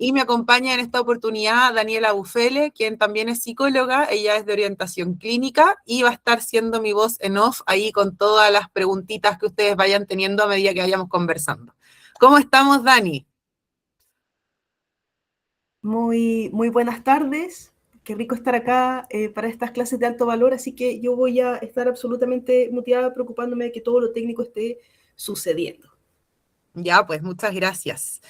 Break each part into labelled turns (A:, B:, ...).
A: Y me acompaña en esta oportunidad Daniela Bufele, quien también es psicóloga, ella es de orientación clínica y va a estar siendo mi voz en off ahí con todas las preguntitas que ustedes vayan teniendo a medida que vayamos conversando. ¿Cómo estamos, Dani?
B: Muy buenas tardes. Qué rico estar acá para estas clases de alto valor, así que yo voy a estar absolutamente motivada preocupándome de que todo lo técnico esté sucediendo.
A: Ya, pues muchas gracias.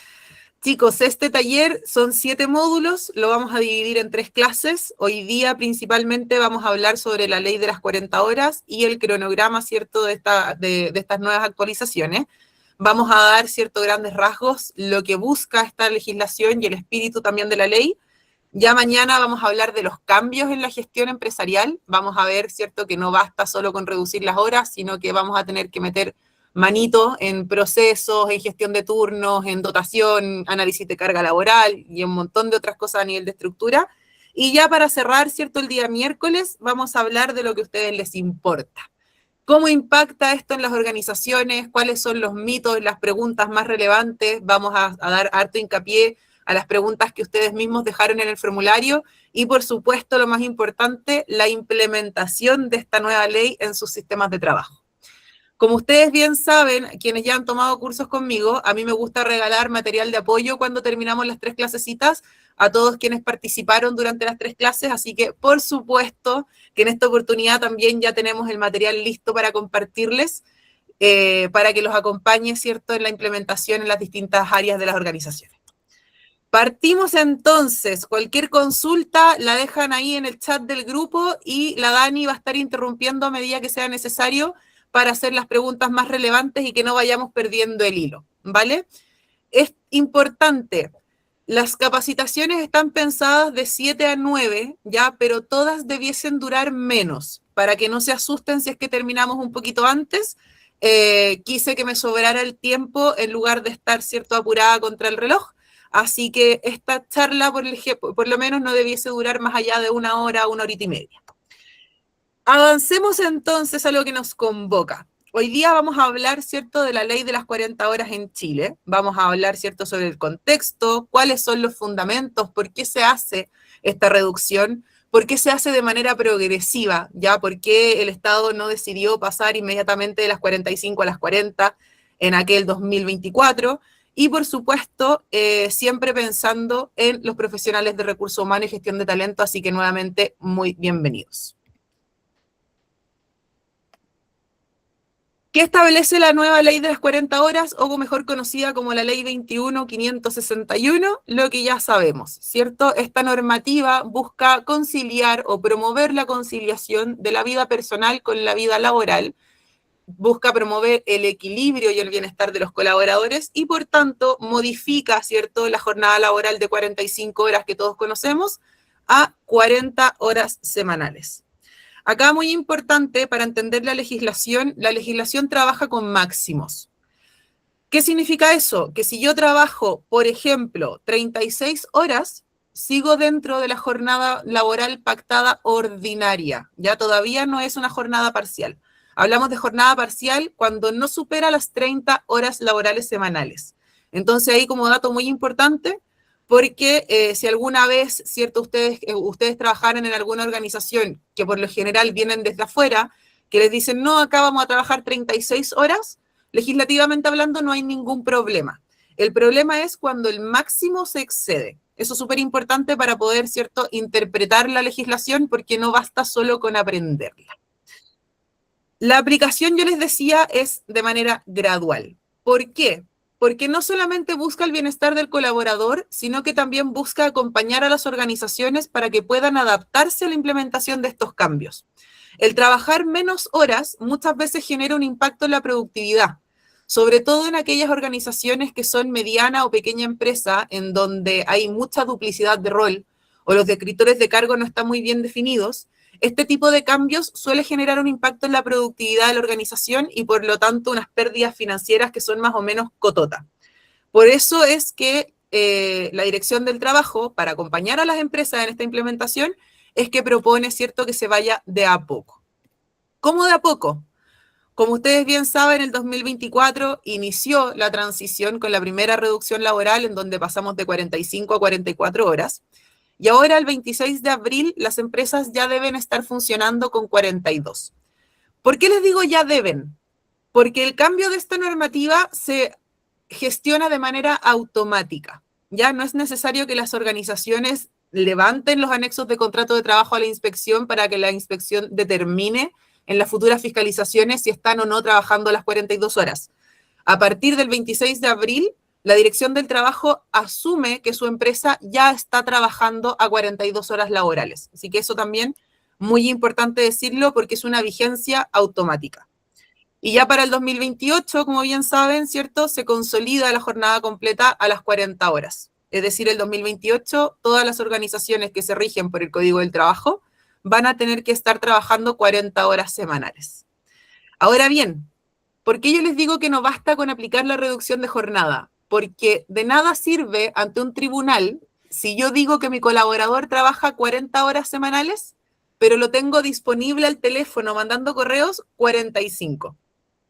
A: Chicos, este taller son 7 módulos, lo vamos a dividir en 3 clases. Hoy día principalmente vamos a hablar sobre la ley de las 40 horas y el cronograma, ¿cierto?, de estas nuevas actualizaciones. Vamos a dar, ¿cierto?, grandes rasgos, lo que busca esta legislación y el espíritu también de la ley. Ya mañana vamos a hablar de los cambios en la gestión empresarial. Vamos a ver, ¿cierto?, que no basta solo con reducir las horas, sino que vamos a tener que meter manito en procesos, en gestión de turnos, en dotación, análisis de carga laboral y un montón de otras cosas a nivel de estructura. Y ya para cerrar, ¿cierto?, el día miércoles vamos a hablar de lo que a ustedes les importa. ¿Cómo impacta esto en las organizaciones? ¿Cuáles son los mitos, las preguntas más relevantes? Vamos a dar harto hincapié a las preguntas que ustedes mismos dejaron en el formulario y, por supuesto, lo más importante, la implementación de esta nueva ley en sus sistemas de trabajo. Como ustedes bien saben, quienes ya han tomado cursos conmigo, a mí me gusta regalar material de apoyo cuando terminamos las 3 clasecitas a todos quienes participaron durante las 3 clases, así que por supuesto que en esta oportunidad también ya tenemos el material listo para compartirles, para que los acompañe, ¿cierto?, en la implementación en las distintas áreas de las organizaciones. Partimos entonces, cualquier consulta la dejan ahí en el chat del grupo y la Dani va a estar interrumpiendo a medida que sea necesario para hacer las preguntas más relevantes y que no vayamos perdiendo el hilo, ¿vale? Es importante, las capacitaciones están pensadas de 7 a 9, ya, pero todas debiesen durar menos, para que no se asusten si es que terminamos un poquito antes. Quise que me sobrara el tiempo en lugar de estar, ¿cierto?, apurada contra el reloj. Así que esta charla, por lo menos, no debiese durar más allá de 1 hora y media. Avancemos entonces a lo que nos convoca. Hoy día vamos a hablar, ¿cierto?, de la ley de las 40 horas en Chile. Vamos a hablar, ¿cierto?, sobre el contexto, cuáles son los fundamentos, por qué se hace esta reducción, por qué se hace de manera progresiva, ¿ya? ¿Por qué el Estado no decidió pasar inmediatamente de las 45 a las 40 en aquel 2024? Y, por supuesto, siempre pensando en los profesionales de recursos humanos y gestión de talento, así que nuevamente, muy bienvenidos. ¿Qué establece la nueva ley de las 40 horas, o mejor conocida como la ley 21.561? Lo que ya sabemos, ¿cierto? Esta normativa busca conciliar o promover la conciliación de la vida personal con la vida laboral, busca promover el equilibrio y el bienestar de los colaboradores y, por tanto, modifica, ¿cierto?, la jornada laboral de 45 horas que todos conocemos a 40 horas semanales. Acá muy importante para entender la legislación trabaja con máximos. ¿Qué significa eso? Que si yo trabajo, por ejemplo, 36 horas, sigo dentro de la jornada laboral pactada ordinaria. Ya todavía no es una jornada parcial. Hablamos de jornada parcial cuando no supera las 30 horas laborales semanales. Entonces ahí, como dato muy importante, porque si alguna vez, ¿cierto?, ustedes trabajaran en alguna organización que por lo general vienen desde afuera, que les dicen, no, acá vamos a trabajar 36 horas, legislativamente hablando no hay ningún problema. El problema es cuando el máximo se excede. Eso es súper importante para poder, ¿cierto?, interpretar la legislación, porque no basta solo con aprenderla. La aplicación, yo les decía, es de manera gradual. ¿Por qué? Porque no solamente busca el bienestar del colaborador, sino que también busca acompañar a las organizaciones para que puedan adaptarse a la implementación de estos cambios. El trabajar menos horas muchas veces genera un impacto en la productividad, sobre todo en aquellas organizaciones que son mediana o pequeña empresa, en donde hay mucha duplicidad de rol o los descriptores de cargo no están muy bien definidos. Este tipo de cambios suele generar un impacto en la productividad de la organización y, por lo tanto, unas pérdidas financieras que son más o menos cototas. Por eso es que la Dirección del Trabajo, para acompañar a las empresas en esta implementación, es que propone, ¿cierto?, que se vaya de a poco. ¿Cómo de a poco? Como ustedes bien saben, el 2024 inició la transición con la primera reducción laboral en donde pasamos de 45 a 44 horas. Y ahora, el 26 de abril, las empresas ya deben estar funcionando con 42. ¿Por qué les digo ya deben? Porque el cambio de esta normativa se gestiona de manera automática. Ya no es necesario que las organizaciones levanten los anexos de contrato de trabajo a la inspección para que la inspección determine en las futuras fiscalizaciones si están o no trabajando las 42 horas. A partir del 26 de abril, la Dirección del Trabajo asume que su empresa ya está trabajando a 42 horas laborales. Así que eso también muy importante decirlo porque es una vigencia automática. Y ya para el 2028, como bien saben, ¿cierto? Se consolida la jornada completa a las 40 horas. Es decir, el 2028, todas las organizaciones que se rigen por el Código del Trabajo van a tener que estar trabajando 40 horas semanales. Ahora bien, ¿por qué yo les digo que no basta con aplicar la reducción de jornada? Porque de nada sirve ante un tribunal si yo digo que mi colaborador trabaja 40 horas semanales, pero lo tengo disponible al teléfono mandando correos 45.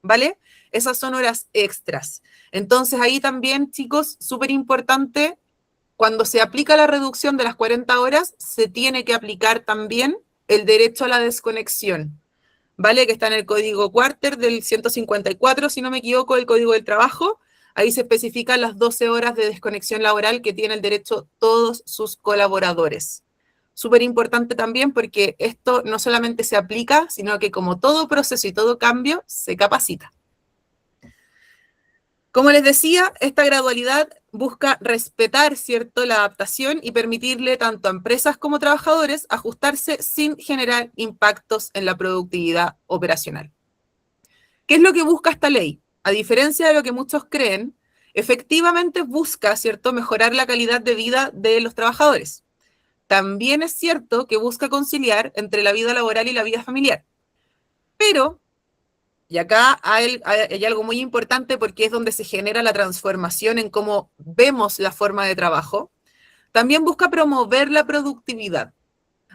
A: ¿Vale? Esas son horas extras. Entonces ahí también, chicos, súper importante, cuando se aplica la reducción de las 40 horas, se tiene que aplicar también el derecho a la desconexión, ¿vale? Que está en el código Quarter del 154, si no me equivoco, el Código del Trabajo. Ahí se especifican las 12 horas de desconexión laboral que tiene el derecho todos sus colaboradores. Súper importante también porque esto no solamente se aplica, sino que como todo proceso y todo cambio, se capacita. Como les decía, esta gradualidad busca respetar, ¿cierto?, la adaptación y permitirle tanto a empresas como trabajadores ajustarse sin generar impactos en la productividad operacional. ¿Qué es lo que busca esta ley? A diferencia de lo que muchos creen, efectivamente busca, ¿cierto?, mejorar la calidad de vida de los trabajadores. También es cierto que busca conciliar entre la vida laboral y la vida familiar. Pero, y acá hay algo muy importante porque es donde se genera la transformación en cómo vemos la forma de trabajo, también busca promover la productividad.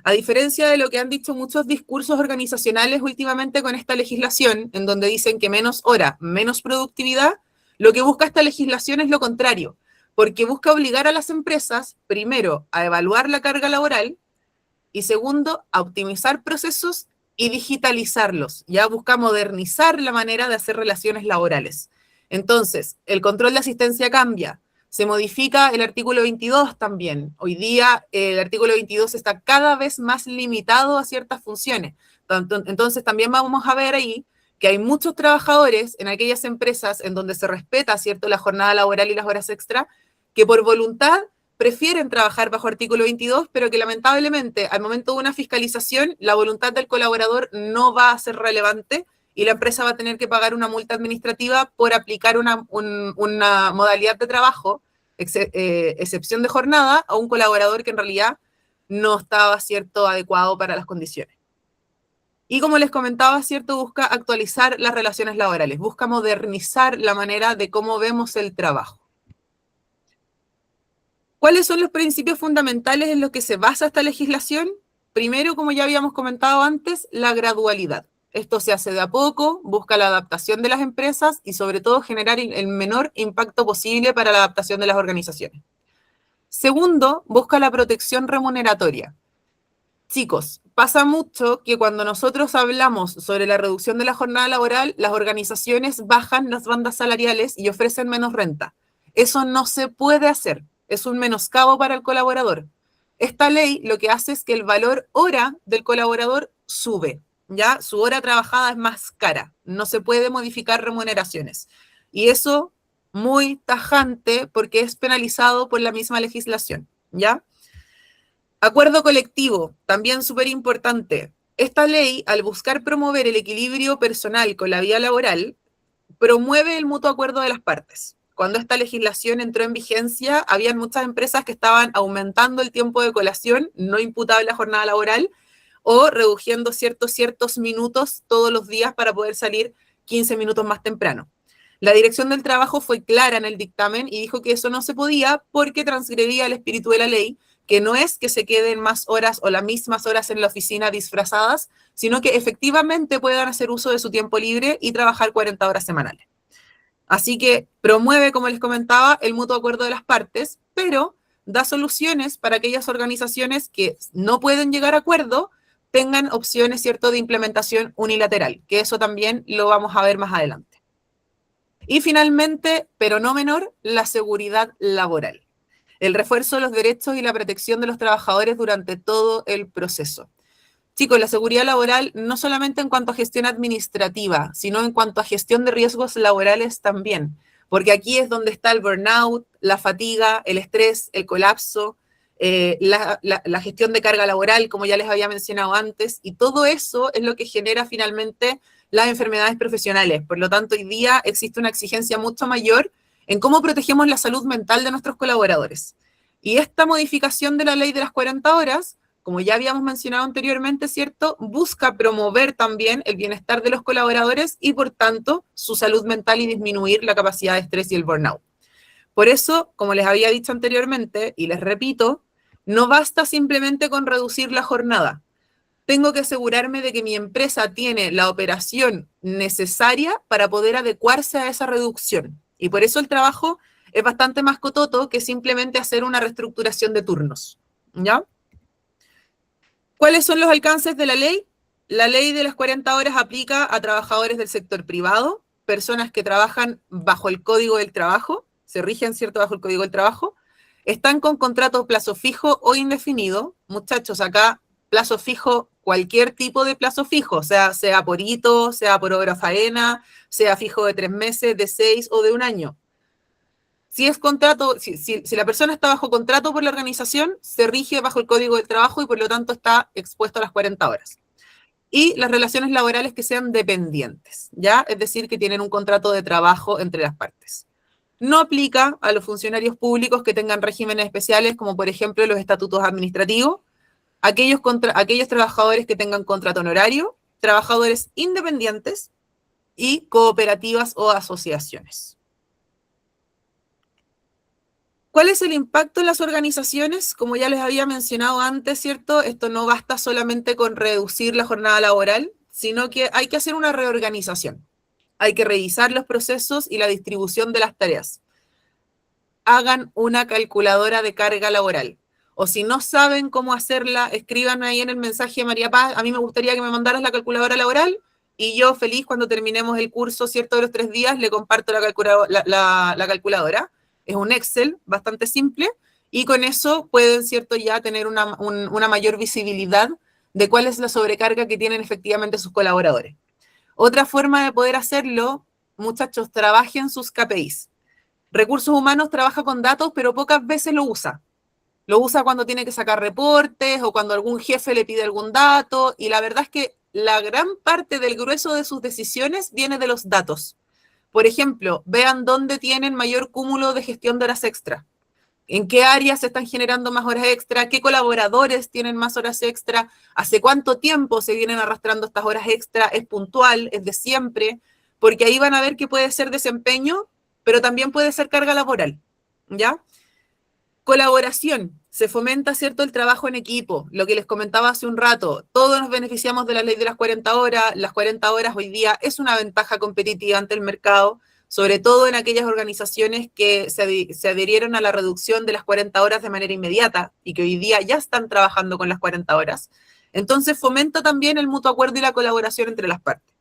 A: A diferencia de lo que han dicho muchos discursos organizacionales últimamente con esta legislación, en donde dicen que menos hora, menos productividad, lo que busca esta legislación es lo contrario, porque busca obligar a las empresas, primero, a evaluar la carga laboral y segundo, a optimizar procesos y digitalizarlos. Ya busca modernizar la manera de hacer relaciones laborales. Entonces, el control de asistencia cambia. Se modifica el artículo 22 también. Hoy día el artículo 22 está cada vez más limitado a ciertas funciones. Entonces también vamos a ver ahí que hay muchos trabajadores en aquellas empresas en donde se respeta, ¿cierto?, la jornada laboral y las horas extra, que por voluntad prefieren trabajar bajo artículo 22, pero que lamentablemente al momento de una fiscalización la voluntad del colaborador no va a ser relevante y la empresa va a tener que pagar una multa administrativa por aplicar una modalidad de trabajo, excepción de jornada, a un colaborador que en realidad no estaba, ¿cierto?, adecuado para las condiciones. Y como les comentaba, ¿cierto?, busca actualizar las relaciones laborales, busca modernizar la manera de cómo vemos el trabajo. ¿Cuáles son los principios fundamentales en los que se basa esta legislación? Primero, como ya habíamos comentado antes, la gradualidad. Esto se hace de a poco, busca la adaptación de las empresas y sobre todo generar el menor impacto posible para la adaptación de las organizaciones. Segundo, busca la protección remuneratoria. Chicos, pasa mucho que cuando nosotros hablamos sobre la reducción de la jornada laboral, las organizaciones bajan las bandas salariales y ofrecen menos renta. Eso no se puede hacer. Es un menoscabo para el colaborador. Esta ley lo que hace es que el valor hora del colaborador sube, ¿ya? Su hora trabajada es más cara. No se puede modificar remuneraciones. Y eso muy tajante porque es penalizado por la misma legislación, ¿ya? Acuerdo colectivo, también súper importante. Esta ley, al buscar promover el equilibrio personal con la vida laboral, promueve el mutuo acuerdo de las partes. Cuando esta legislación entró en vigencia, habían muchas empresas que estaban aumentando el tiempo de colación no imputable a jornada laboral o reduciendo ciertos minutos todos los días para poder salir 15 minutos más temprano. La Dirección del Trabajo fue clara en el dictamen y dijo que eso no se podía porque transgredía el espíritu de la ley, que no es que se queden más horas o las mismas horas en la oficina disfrazadas, sino que efectivamente puedan hacer uso de su tiempo libre y trabajar 40 horas semanales. Así que promueve, como les comentaba, el mutuo acuerdo de las partes, pero da soluciones para aquellas organizaciones que no pueden llegar a acuerdo, tengan opciones, ¿cierto?, de implementación unilateral, que eso también lo vamos a ver más adelante. Y finalmente, pero no menor, la seguridad laboral. El refuerzo de los derechos y la protección de los trabajadores durante todo el proceso. Chicos, la seguridad laboral no solamente en cuanto a gestión administrativa, sino en cuanto a gestión de riesgos laborales también, porque aquí es donde está el burnout, la fatiga, el estrés, el colapso, la gestión de carga laboral, como ya les había mencionado antes, y todo eso es lo que genera finalmente las enfermedades profesionales. Por lo tanto, hoy día existe una exigencia mucho mayor en cómo protegemos la salud mental de nuestros colaboradores. Y esta modificación de la ley de las 40 horas, como ya habíamos mencionado anteriormente, ¿cierto?, busca promover también el bienestar de los colaboradores y, por tanto, su salud mental y disminuir la capacidad de estrés y el burnout. Por eso, como les había dicho anteriormente, y les repito, no basta simplemente con reducir la jornada. Tengo que asegurarme de que mi empresa tiene la operación necesaria para poder adecuarse a esa reducción. Y por eso el trabajo es bastante más cototo que simplemente hacer una reestructuración de turnos, ¿ya? ¿Cuáles son los alcances de la ley? La ley de las 40 horas aplica a trabajadores del sector privado, personas que trabajan bajo el Código del Trabajo, se rigen, ¿cierto?, bajo el Código del Trabajo, están con contrato plazo fijo o indefinido. Muchachos, acá plazo fijo, cualquier tipo de plazo fijo, sea por hito, sea por obra faena, sea fijo de 3 meses, de 6 o de 1 año. Si es contrato, si la persona está bajo contrato por la organización, se rige bajo el Código del Trabajo y por lo tanto está expuesto a las 40 horas. Y las relaciones laborales que sean dependientes, ¿ya? Es decir, que tienen un contrato de trabajo entre las partes. No aplica a los funcionarios públicos que tengan regímenes especiales, como por ejemplo los estatutos administrativos, aquellos trabajadores que tengan contrato honorario, trabajadores independientes y cooperativas o asociaciones. ¿Cuál es el impacto en las organizaciones? Como ya les había mencionado antes, ¿cierto? Esto no basta solamente con reducir la jornada laboral, sino que hay que hacer una reorganización. Hay que revisar los procesos y la distribución de las tareas. Hagan una calculadora de carga laboral. O si no saben cómo hacerla, escríbanme ahí en el mensaje, María Paz, a mí me gustaría que me mandaras la calculadora laboral y yo feliz cuando terminemos el curso, ¿cierto?, de los 3 días, le comparto la calculadora. Es un Excel bastante simple y con eso pueden, ¿cierto?, ya tener una mayor visibilidad de cuál es la sobrecarga que tienen efectivamente sus colaboradores. Otra forma de poder hacerlo, muchachos, trabajen sus KPIs. Recursos Humanos trabaja con datos, pero pocas veces lo usa. Lo usa cuando tiene que sacar reportes o cuando algún jefe le pide algún dato, y la verdad es que la gran parte del grueso de sus decisiones viene de los datos. Por ejemplo, vean dónde tienen mayor cúmulo de gestión de horas extra, en qué áreas se están generando más horas extra, qué colaboradores tienen más horas extra, hace cuánto tiempo se vienen arrastrando estas horas extra, es puntual, es de siempre, porque ahí van a ver que puede ser desempeño, pero también puede ser carga laboral, ¿ya? Colaboración, se fomenta, ¿cierto?, el trabajo en equipo, lo que les comentaba hace un rato, todos nos beneficiamos de la ley de las 40 horas, las 40 horas hoy día es una ventaja competitiva ante el mercado, sobre todo en aquellas organizaciones que se adherieron a la reducción de las 40 horas de manera inmediata y que hoy día ya están trabajando con las 40 horas. Entonces fomenta también el mutuo acuerdo y la colaboración entre las partes.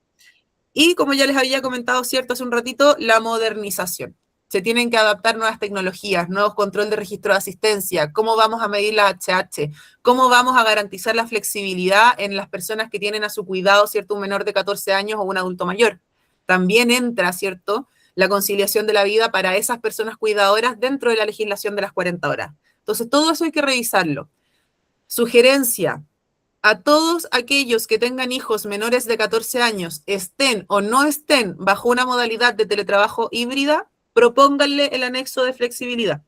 A: Y como ya les había comentado, ¿cierto?, hace un ratito, la modernización. Se tienen que adaptar nuevas tecnologías, nuevos control de registro de asistencia, cómo vamos a medir la HH, cómo vamos a garantizar la flexibilidad en las personas que tienen a su cuidado, ¿cierto?, un menor de 14 años o un adulto mayor. También entra, ¿cierto?, la conciliación de la vida para esas personas cuidadoras dentro de la legislación de las 40 horas. Entonces, todo eso hay que revisarlo. Sugerencia: a todos aquellos que tengan hijos menores de 14 años, estén o no estén bajo una modalidad de teletrabajo híbrida, propónganle el anexo de flexibilidad.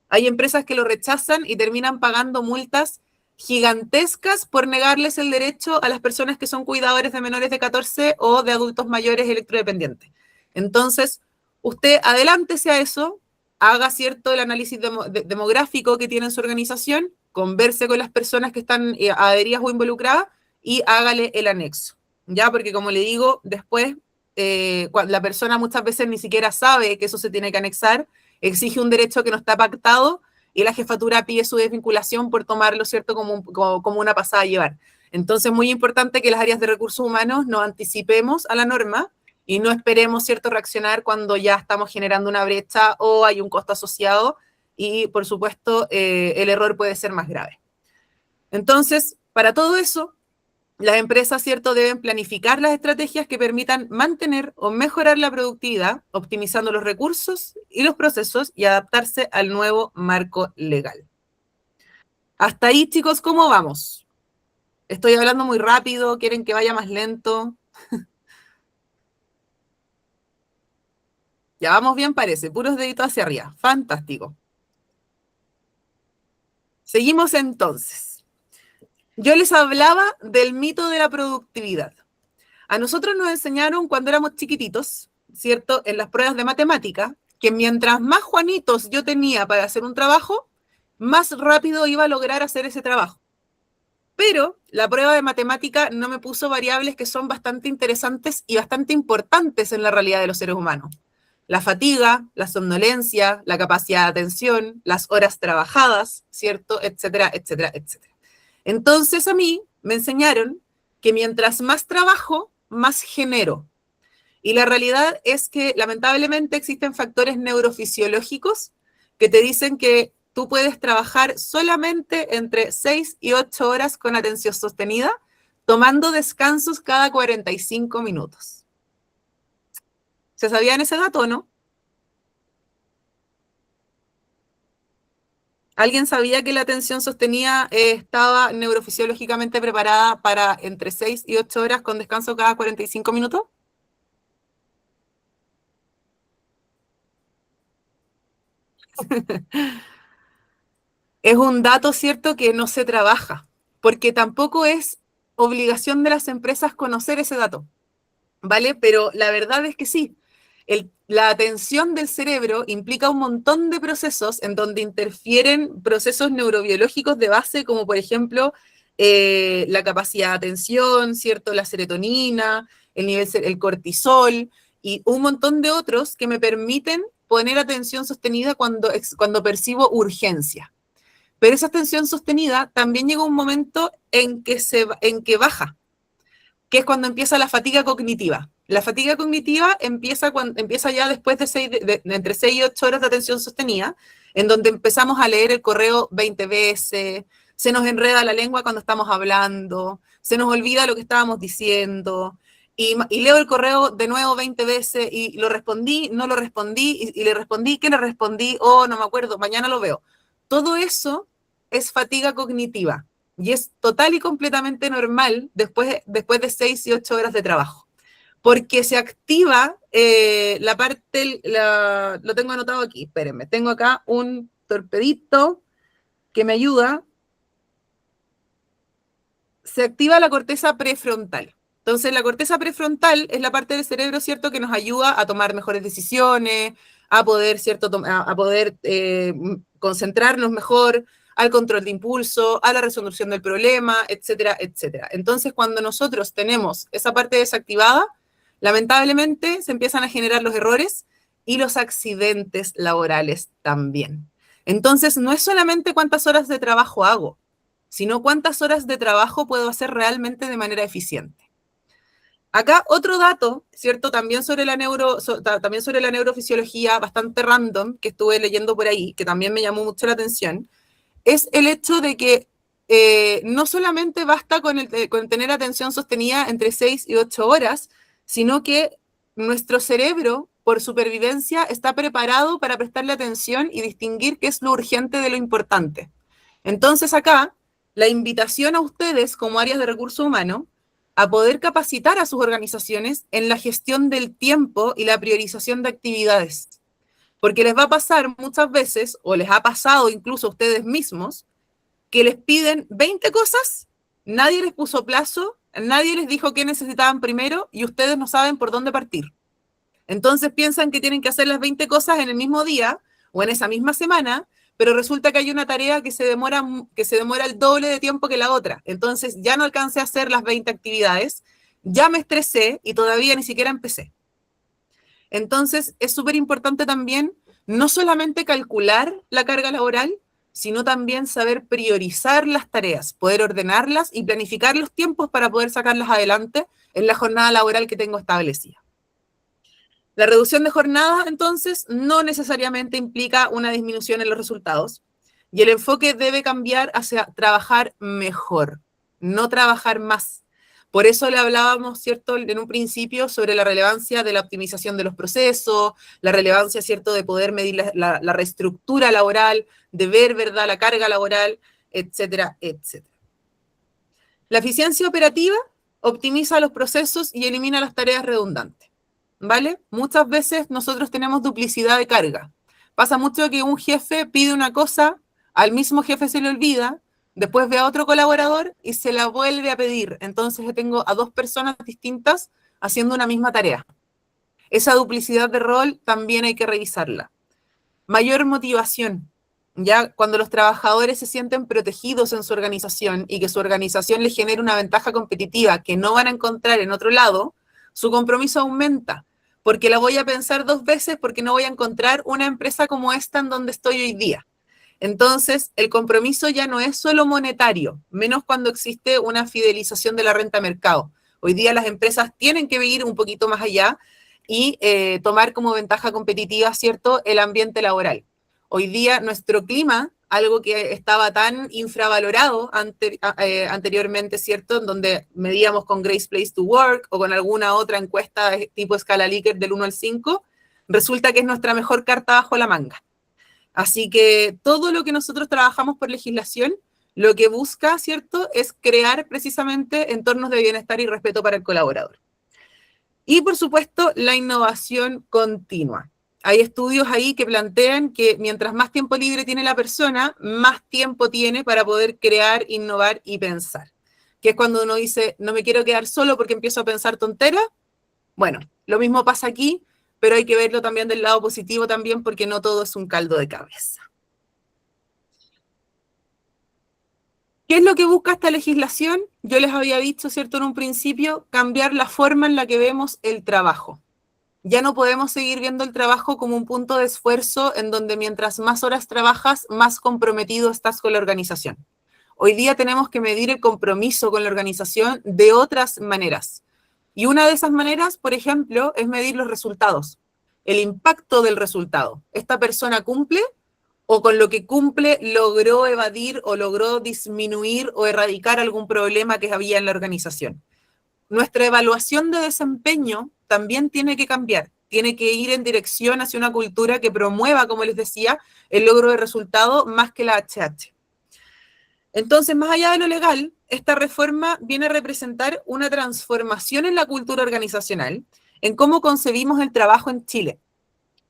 A: Hay empresas que lo rechazan y terminan pagando multas gigantescas por negarles el derecho a las personas que son cuidadores de menores de 14 o de adultos mayores electrodependientes. Entonces, usted adelántese a eso, haga cierto el análisis demográfico que tiene en su organización, converse con las personas que están adheridas o involucradas y hágale el anexo, ¿ya? Porque como le digo, después la persona muchas veces ni siquiera sabe que eso se tiene que anexar, exige un derecho que no está pactado y la jefatura pide su desvinculación por tomarlo, ¿cierto?, como una pasada a llevar. Entonces, muy importante que las áreas de recursos humanos nos anticipemos a la norma y no esperemos, ¿cierto?, reaccionar cuando ya estamos generando una brecha o hay un costo asociado y, por supuesto, el error puede ser más grave. Entonces, para todo eso, las empresas, ¿cierto?, deben planificar las estrategias que permitan mantener o mejorar la productividad, optimizando los recursos y los procesos y adaptarse al nuevo marco legal. Hasta ahí, chicos, ¿cómo vamos? ¿Estoy hablando muy rápido? ¿Quieren que vaya más lento? Ya vamos bien, parece. Puros deditos hacia arriba. Fantástico. Seguimos entonces. Yo les hablaba del mito de la productividad. A nosotros nos enseñaron cuando éramos chiquititos, ¿cierto?, en las pruebas de matemática, que mientras más Juanitos yo tenía para hacer un trabajo, más rápido iba a lograr hacer ese trabajo. Pero la prueba de matemática no me puso variables que son bastante interesantes y bastante importantes en la realidad de los seres humanos. La fatiga, la somnolencia, la capacidad de atención, las horas trabajadas, ¿cierto?, etcétera, etcétera, etcétera. Entonces a mí me enseñaron que mientras más trabajo, más genero. Y la realidad es que lamentablemente existen factores neurofisiológicos que te dicen que tú puedes trabajar solamente entre 6 y 8 horas con atención sostenida, tomando descansos cada 45 minutos. ¿Se sabían ese dato, no? ¿Alguien sabía que la atención sostenida estaba neurofisiológicamente preparada para entre 6 y 8 horas con descanso cada 45 minutos? Es un dato cierto que no se trabaja, porque tampoco es obligación de las empresas conocer ese dato, ¿vale? Pero la verdad es que sí. La atención del cerebro implica un montón de procesos en donde interfieren procesos neurobiológicos de base, como por ejemplo la capacidad de atención, ¿cierto? La serotonina, el cortisol y un montón de otros que me permiten poner atención sostenida cuando percibo urgencia. Pero esa atención sostenida también llega un momento en que baja, que es cuando empieza la fatiga cognitiva. La fatiga cognitiva empieza ya después de entre 6 y 8 horas de atención sostenida, en donde empezamos a leer el correo 20 veces, se nos enreda la lengua cuando estamos hablando, se nos olvida lo que estábamos diciendo, y leo el correo de nuevo 20 veces, y lo respondí, no lo respondí, y le respondí, ¿qué le respondí? Oh, no me acuerdo, mañana lo veo. Todo eso es fatiga cognitiva. Y es total y completamente normal después de 6 y 8 horas de trabajo. Porque se activa la parte, lo tengo anotado aquí, espérenme, tengo acá un torpedito que me ayuda. Se activa la corteza prefrontal. Entonces, la corteza prefrontal es la parte del cerebro, ¿cierto?, que nos ayuda a tomar mejores decisiones, a poder, ¿cierto?, a poder concentrarnos mejor, al control de impulso, a la resolución del problema, etcétera, etcétera. Entonces, cuando nosotros tenemos esa parte desactivada, lamentablemente se empiezan a generar los errores y los accidentes laborales también. Entonces, no es solamente cuántas horas de trabajo hago, sino cuántas horas de trabajo puedo hacer realmente de manera eficiente. Acá otro dato, ¿cierto? También sobre la neurofisiología, bastante random, que estuve leyendo por ahí, que también me llamó mucho la atención, es el hecho de que no solamente basta con tener atención sostenida entre 6 y 8 horas, sino que nuestro cerebro, por supervivencia, está preparado para prestarle atención y distinguir qué es lo urgente de lo importante. Entonces acá, la invitación a ustedes como áreas de recursos humanos a poder capacitar a sus organizaciones en la gestión del tiempo y la priorización de actividades. Porque les va a pasar muchas veces, o les ha pasado incluso a ustedes mismos, que les piden 20 cosas, nadie les puso plazo, nadie les dijo qué necesitaban primero y ustedes no saben por dónde partir. Entonces piensan que tienen que hacer las 20 cosas en el mismo día o en esa misma semana, pero resulta que hay una tarea que se demora el doble de tiempo que la otra. Entonces ya no alcancé a hacer las 20 actividades, ya me estresé y todavía ni siquiera empecé. Entonces es súper importante también no solamente calcular la carga laboral, sino también saber priorizar las tareas, poder ordenarlas y planificar los tiempos para poder sacarlas adelante en la jornada laboral que tengo establecida. La reducción de jornada, entonces, no necesariamente implica una disminución en los resultados y el enfoque debe cambiar hacia trabajar mejor, no trabajar más. Por eso le hablábamos, ¿cierto?, en un principio sobre la relevancia de la optimización de los procesos, la relevancia, ¿cierto?, de poder medir la reestructura laboral, de ver, ¿verdad?, la carga laboral, etcétera, etcétera. La eficiencia operativa optimiza los procesos y elimina las tareas redundantes, ¿vale? Muchas veces nosotros tenemos duplicidad de carga. Pasa mucho que un jefe pide una cosa, al mismo jefe se le olvida, después ve a otro colaborador y se la vuelve a pedir. Entonces yo tengo a dos personas distintas haciendo una misma tarea. Esa duplicidad de rol también hay que revisarla. Mayor motivación. Ya cuando los trabajadores se sienten protegidos en su organización y que su organización les genera una ventaja competitiva que no van a encontrar en otro lado, su compromiso aumenta, porque la voy a pensar dos veces porque no voy a encontrar una empresa como esta en donde estoy hoy día. Entonces, el compromiso ya no es solo monetario, menos cuando existe una fidelización de la renta a mercado. Hoy día las empresas tienen que ir un poquito más allá y tomar como ventaja competitiva, ¿cierto?, el ambiente laboral. Hoy día nuestro clima, algo que estaba tan infravalorado anteriormente, ¿cierto?, en donde medíamos con Great Place to Work o con alguna otra encuesta tipo escala Likert del 1 al 5, resulta que es nuestra mejor carta bajo la manga. Así que todo lo que nosotros trabajamos por legislación, lo que busca, ¿cierto?, es crear precisamente entornos de bienestar y respeto para el colaborador. Y, por supuesto, la innovación continua. Hay estudios ahí que plantean que mientras más tiempo libre tiene la persona, más tiempo tiene para poder crear, innovar y pensar. Que es cuando uno dice, no me quiero quedar solo porque empiezo a pensar tonteras. Bueno, lo mismo pasa aquí, pero hay que verlo también del lado positivo también, porque no todo es un caldo de cabeza. ¿Qué es lo que busca esta legislación? Yo les había dicho, ¿cierto?, en un principio, cambiar la forma en la que vemos el trabajo. Ya no podemos seguir viendo el trabajo como un punto de esfuerzo en donde mientras más horas trabajas, más comprometido estás con la organización. Hoy día tenemos que medir el compromiso con la organización de otras maneras. Y una de esas maneras, por ejemplo, es medir los resultados, el impacto del resultado. ¿Esta persona cumple o con lo que cumple logró evadir o logró disminuir o erradicar algún problema que había en la organización? Nuestra evaluación de desempeño también tiene que cambiar, tiene que ir en dirección hacia una cultura que promueva, como les decía, el logro de resultado más que la HH. Entonces, más allá de lo legal, esta reforma viene a representar una transformación en la cultura organizacional, en cómo concebimos el trabajo en Chile.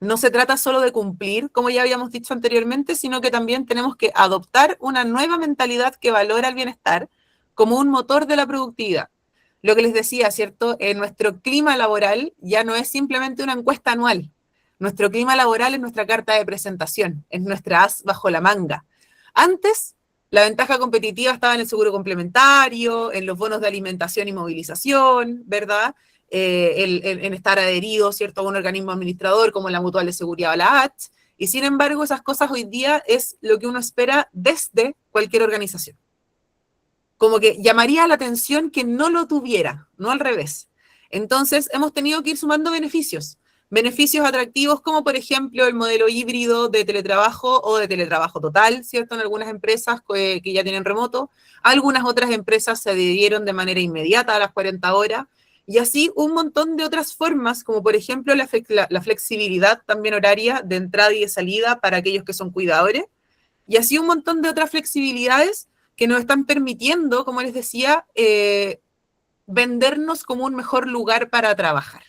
A: No se trata solo de cumplir, como ya habíamos dicho anteriormente, sino que también tenemos que adoptar una nueva mentalidad que valora el bienestar como un motor de la productividad. Lo que les decía, ¿cierto? Nuestro clima laboral ya no es simplemente una encuesta anual. Nuestro clima laboral es nuestra carta de presentación, es nuestra as bajo la manga. Antes, la ventaja competitiva estaba en el seguro complementario, en los bonos de alimentación y movilización, ¿verdad? En estar adherido, ¿cierto?, a un organismo administrador como la Mutual de Seguridad o la ACH, y sin embargo esas cosas hoy día es lo que uno espera desde cualquier organización. Como que llamaría la atención que no lo tuviera, no al revés. Entonces hemos tenido que ir sumando beneficios atractivos como por ejemplo el modelo híbrido de teletrabajo o de teletrabajo total, ¿cierto?, en algunas empresas que ya tienen remoto. Algunas otras empresas se adhirieron de manera inmediata a las 40 horas, y así un montón de otras formas, como por ejemplo la flexibilidad también horaria de entrada y de salida para aquellos que son cuidadores, y así un montón de otras flexibilidades que nos están permitiendo, como les decía, vendernos como un mejor lugar para trabajar.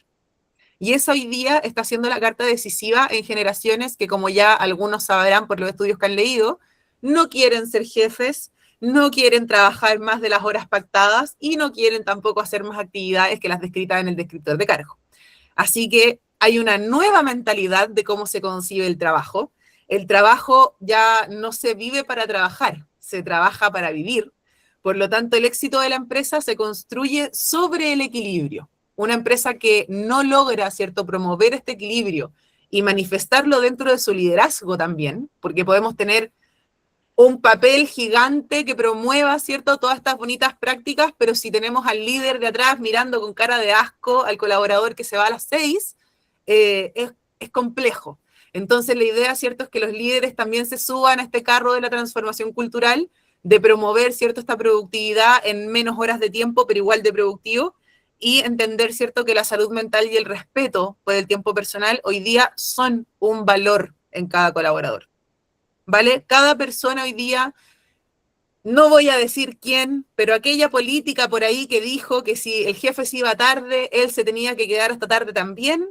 A: Y eso hoy día está siendo la carta decisiva en generaciones que, como ya algunos sabrán por los estudios que han leído, no quieren ser jefes, no quieren trabajar más de las horas pactadas y no quieren tampoco hacer más actividades que las descritas en el descriptor de cargo. Así que hay una nueva mentalidad de cómo se concibe el trabajo. El trabajo ya no se vive para trabajar, se trabaja para vivir. Por lo tanto, el éxito de la empresa se construye sobre el equilibrio. Una empresa que no logra, ¿cierto?, promover este equilibrio y manifestarlo dentro de su liderazgo también, porque podemos tener un papel gigante que promueva, ¿cierto?, todas estas bonitas prácticas, pero si tenemos al líder de atrás mirando con cara de asco al colaborador que se va a las 6, es complejo. Entonces la idea, ¿cierto?, es que los líderes también se suban a este carro de la transformación cultural, de promover, ¿cierto?, esta productividad en menos horas de tiempo, pero igual de productivo, y entender, ¿cierto?, que la salud mental y el respeto por el tiempo personal hoy día son un valor en cada colaborador. ¿Vale? Cada persona hoy día, no voy a decir quién, pero aquella política por ahí que dijo que si el jefe se iba tarde, él se tenía que quedar hasta tarde también,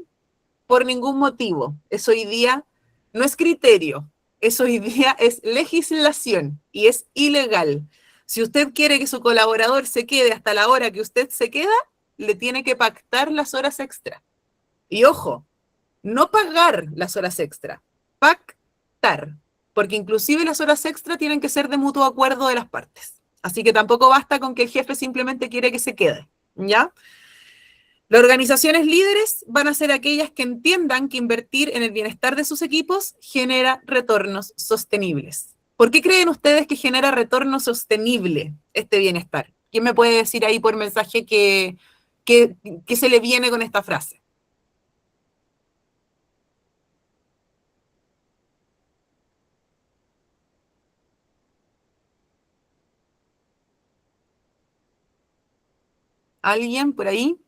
A: por ningún motivo. Eso hoy día no es criterio, eso hoy día es legislación y es ilegal. Si usted quiere que su colaborador se quede hasta la hora que usted se queda, le tiene que pactar las horas extra. Y ojo, no pagar las horas extra, pactar, porque inclusive las horas extra tienen que ser de mutuo acuerdo de las partes. Así que tampoco basta con que el jefe simplemente quiere que se quede, ¿ya? Las organizaciones líderes van a ser aquellas que entiendan que invertir en el bienestar de sus equipos genera retornos sostenibles. ¿Por qué creen ustedes que genera retorno sostenible este bienestar? ¿Quién me puede decir ahí por mensaje que se le viene con esta frase? ¿Alguien por ahí?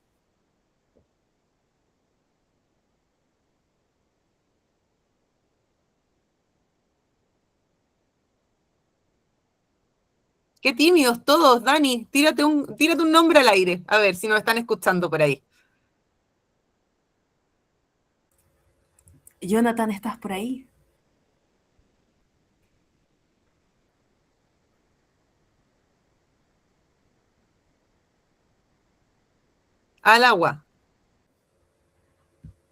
A: Qué tímidos todos, Dani. Tírate un nombre al aire. A ver si nos están escuchando por ahí.
B: Jonathan, ¿estás por ahí?
A: Al agua.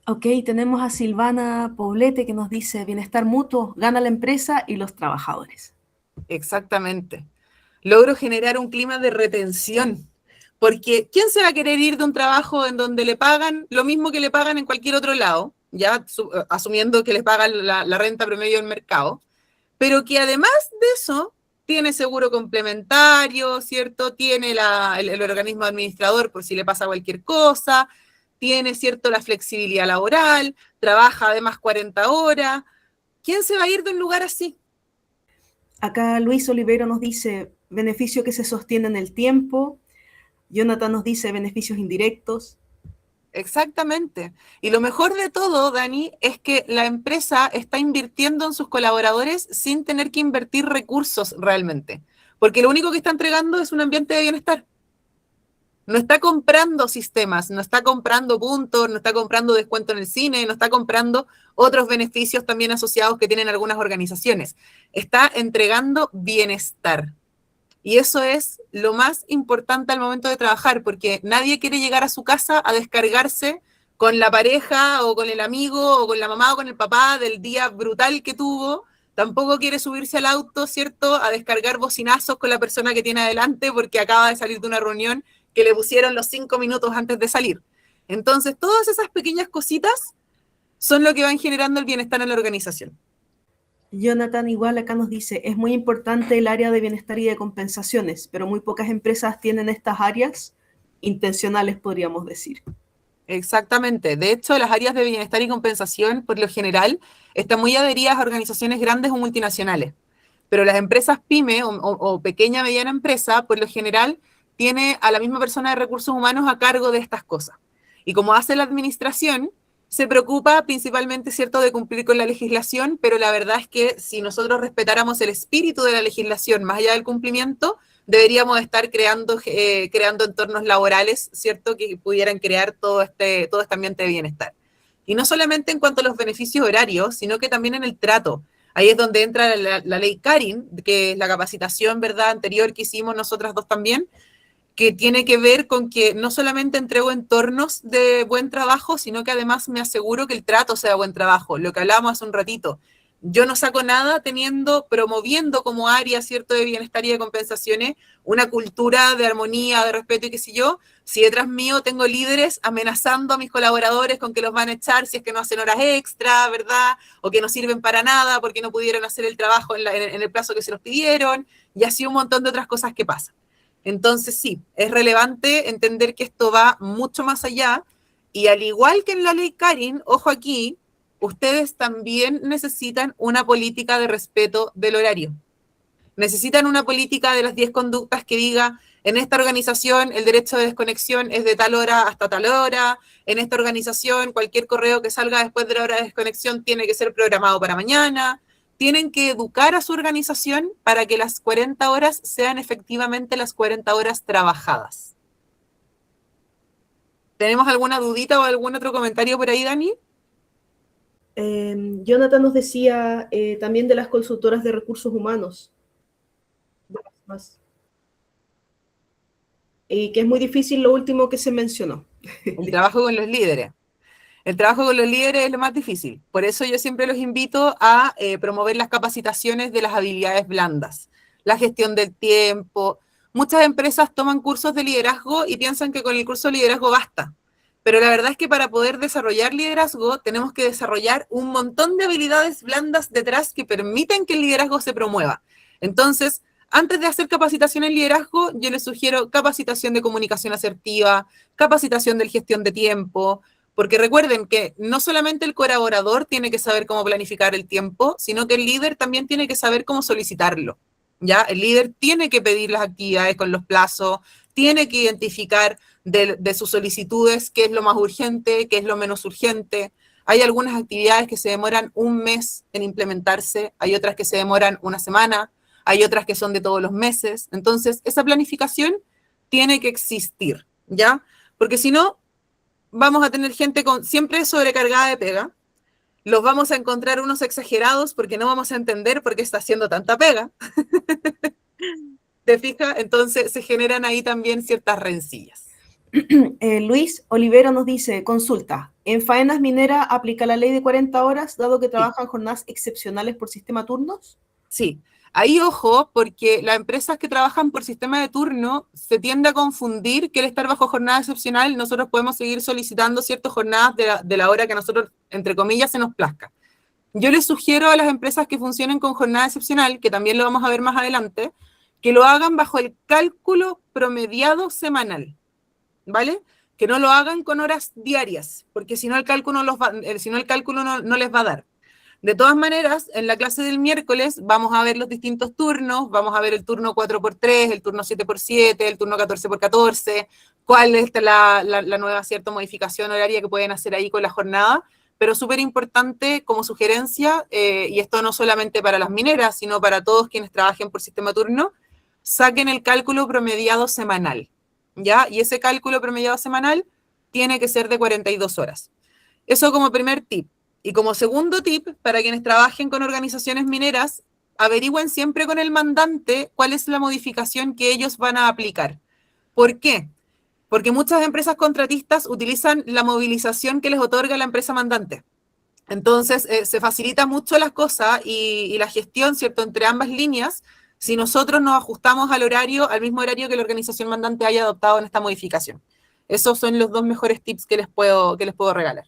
B: Ok, tenemos a Silvana Poblete que nos dice, bienestar mutuo, gana la empresa y los trabajadores.
A: Exactamente. Logro generar un clima de retención. Porque ¿quién se va a querer ir de un trabajo en donde le pagan lo mismo que le pagan en cualquier otro lado? Ya asumiendo que les pagan la renta promedio del mercado, pero que además de eso tiene seguro complementario, ¿cierto? Tiene el organismo administrador por si le pasa cualquier cosa, tiene, ¿cierto?, la flexibilidad laboral, trabaja además 40 horas. ¿Quién se va a ir de un lugar así?
B: Acá Luis Olivero nos dice, beneficio que se sostiene en el tiempo. Jonathan nos dice, beneficios indirectos.
A: Exactamente. Y lo mejor de todo, Dani, es que la empresa está invirtiendo en sus colaboradores sin tener que invertir recursos realmente, porque lo único que está entregando es un ambiente de bienestar. No está comprando sistemas, no está comprando puntos, no está comprando descuento en el cine, no está comprando otros beneficios también asociados que tienen algunas organizaciones. Está entregando bienestar. Y eso es lo más importante al momento de trabajar, porque nadie quiere llegar a su casa a descargarse con la pareja o con el amigo o con la mamá o con el papá del día brutal que tuvo. Tampoco quiere subirse al auto, ¿cierto?, a descargar bocinazos con la persona que tiene adelante porque acaba de salir de una reunión que le pusieron los 5 minutos antes de salir. Entonces, todas esas pequeñas cositas son lo que van generando el bienestar en la organización.
B: Jonathan igual acá nos dice, es muy importante el área de bienestar y de compensaciones, pero muy pocas empresas tienen estas áreas intencionales, podríamos decir.
A: Exactamente. De hecho, las áreas de bienestar y compensación, por lo general, están muy adheridas a organizaciones grandes o multinacionales. Pero las empresas pyme o pequeña mediana empresa, por lo general, tiene a la misma persona de recursos humanos a cargo de estas cosas. Y como hace la administración, se preocupa principalmente, ¿cierto?, de cumplir con la legislación, pero la verdad es que si nosotros respetáramos el espíritu de la legislación más allá del cumplimiento, deberíamos estar creando entornos laborales, ¿cierto?, que pudieran crear todo este ambiente de bienestar. Y no solamente en cuanto a los beneficios horarios, sino que también en el trato. Ahí es donde entra la ley Karin, que es la capacitación, ¿verdad?, anterior que hicimos nosotras dos también, que tiene que ver con que no solamente entrego entornos de buen trabajo, sino que además me aseguro que el trato sea buen trabajo, lo que hablábamos hace un ratito. Yo no saco nada promoviendo como área, ¿cierto?, de bienestar y de compensaciones, una cultura de armonía, de respeto y qué sé yo, si detrás mío tengo líderes amenazando a mis colaboradores con que los van a echar si es que no hacen horas extra, ¿verdad? O que no sirven para nada porque no pudieron hacer el trabajo en el plazo que se los pidieron, y así un montón de otras cosas que pasan. Entonces sí, es relevante entender que esto va mucho más allá, y al igual que en la ley Karin, ojo aquí, ustedes también necesitan una política de respeto del horario. Necesitan una política de las 10 conductas que diga, en esta organización el derecho de desconexión es de tal hora hasta tal hora, en esta organización cualquier correo que salga después de la hora de desconexión tiene que ser programado para mañana. Tienen que educar a su organización para que las 40 horas sean efectivamente las 40 horas trabajadas. ¿Tenemos alguna dudita o algún otro comentario por ahí, Dani?
B: Jonathan nos decía también de las consultoras de recursos humanos. Y que es muy difícil lo último que se mencionó.
A: El trabajo con los líderes. El trabajo con los líderes es lo más difícil. Por eso yo siempre los invito a promover las capacitaciones de las habilidades blandas, la gestión del tiempo. Muchas empresas toman cursos de liderazgo y piensan que con el curso de liderazgo basta. Pero la verdad es que para poder desarrollar liderazgo tenemos que desarrollar un montón de habilidades blandas detrás que permiten que el liderazgo se promueva. Entonces, antes de hacer capacitación en liderazgo, yo les sugiero capacitación de comunicación asertiva, capacitación de gestión de tiempo, porque recuerden que no solamente el colaborador tiene que saber cómo planificar el tiempo, sino que el líder también tiene que saber cómo solicitarlo. ¿Ya? El líder tiene que pedir las actividades con los plazos, tiene que identificar de sus solicitudes qué es lo más urgente, qué es lo menos urgente. Hay algunas actividades que se demoran un mes en implementarse, hay otras que se demoran una semana, hay otras que son de todos los meses. Entonces, esa planificación tiene que existir, ¿ya? Porque si no, vamos a tener gente siempre sobrecargada de pega, los vamos a encontrar unos exagerados porque no vamos a entender por qué está haciendo tanta pega. ¿Te fijas? Entonces se generan ahí también ciertas rencillas.
B: Luis Olivero nos dice, consulta, ¿en faenas mineras aplica la ley de 40 horas dado que trabajan jornadas excepcionales por sistema turnos?
A: Sí, ahí ojo, porque las empresas que trabajan por sistema de turno se tiende a confundir que al estar bajo jornada excepcional nosotros podemos seguir solicitando ciertas jornadas de la hora que nosotros, entre comillas, se nos plazca. Yo les sugiero a las empresas que funcionen con jornada excepcional, que también lo vamos a ver más adelante, que lo hagan bajo el cálculo promediado semanal, ¿vale? Que no lo hagan con horas diarias, porque si no el cálculo, no les va a dar. De todas maneras, en la clase del miércoles vamos a ver los distintos turnos, vamos a ver el turno 4x3, el turno 7x7, el turno 14x14, cuál es la nueva cierta modificación horaria que pueden hacer ahí con la jornada, pero súper importante como sugerencia, y esto no solamente para las mineras, sino para todos quienes trabajen por sistema turno, saquen el cálculo promediado semanal, ¿ya? Y ese cálculo promediado semanal tiene que ser de 42 horas. Eso como primer tip. Y como segundo tip, para quienes trabajen con organizaciones mineras, averigüen siempre con el mandante cuál es la modificación que ellos van a aplicar. ¿Por qué? Porque muchas empresas contratistas utilizan la movilización que les otorga la empresa mandante. Entonces, se facilita mucho las cosas y la gestión, ¿cierto?, entre ambas líneas, si nosotros nos ajustamos al mismo horario que la organización mandante haya adoptado en esta modificación. Esos son los dos mejores tips que les puedo regalar.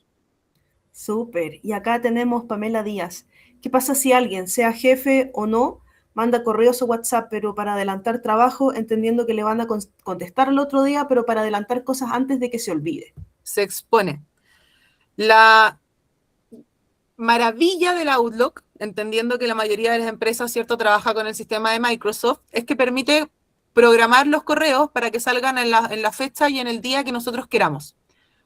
B: Súper. Y acá tenemos Pamela Díaz. ¿Qué pasa si alguien, sea jefe o no, manda correos o WhatsApp, pero para adelantar trabajo, entendiendo que le van a contestar el otro día, pero para adelantar cosas antes de que se olvide?
A: Se expone. La maravilla del Outlook, entendiendo que la mayoría de las empresas, ¿cierto?, trabaja con el sistema de Microsoft, es que permite programar los correos para que salgan en la fecha y en el día que nosotros queramos.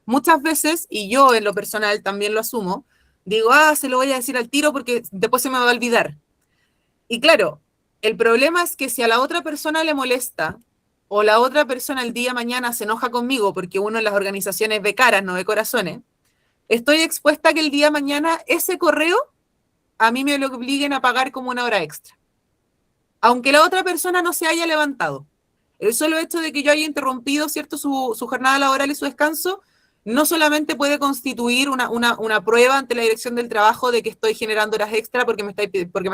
A: Muchas veces, y yo en lo personal también lo asumo, digo, se lo voy a decir al tiro porque después se me va a olvidar. Y claro, el problema es que si a la otra persona le molesta o la otra persona el día de mañana se enoja conmigo porque uno en las organizaciones ve caras, no ve corazones, estoy expuesta a que el día de mañana ese correo a mí me lo obliguen a pagar como una hora extra. Aunque la otra persona no se haya levantado. El solo hecho de que yo haya interrumpido, ¿cierto?, su jornada laboral y su descanso, no solamente puede constituir una prueba ante la dirección del trabajo de que estoy generando horas extra porque me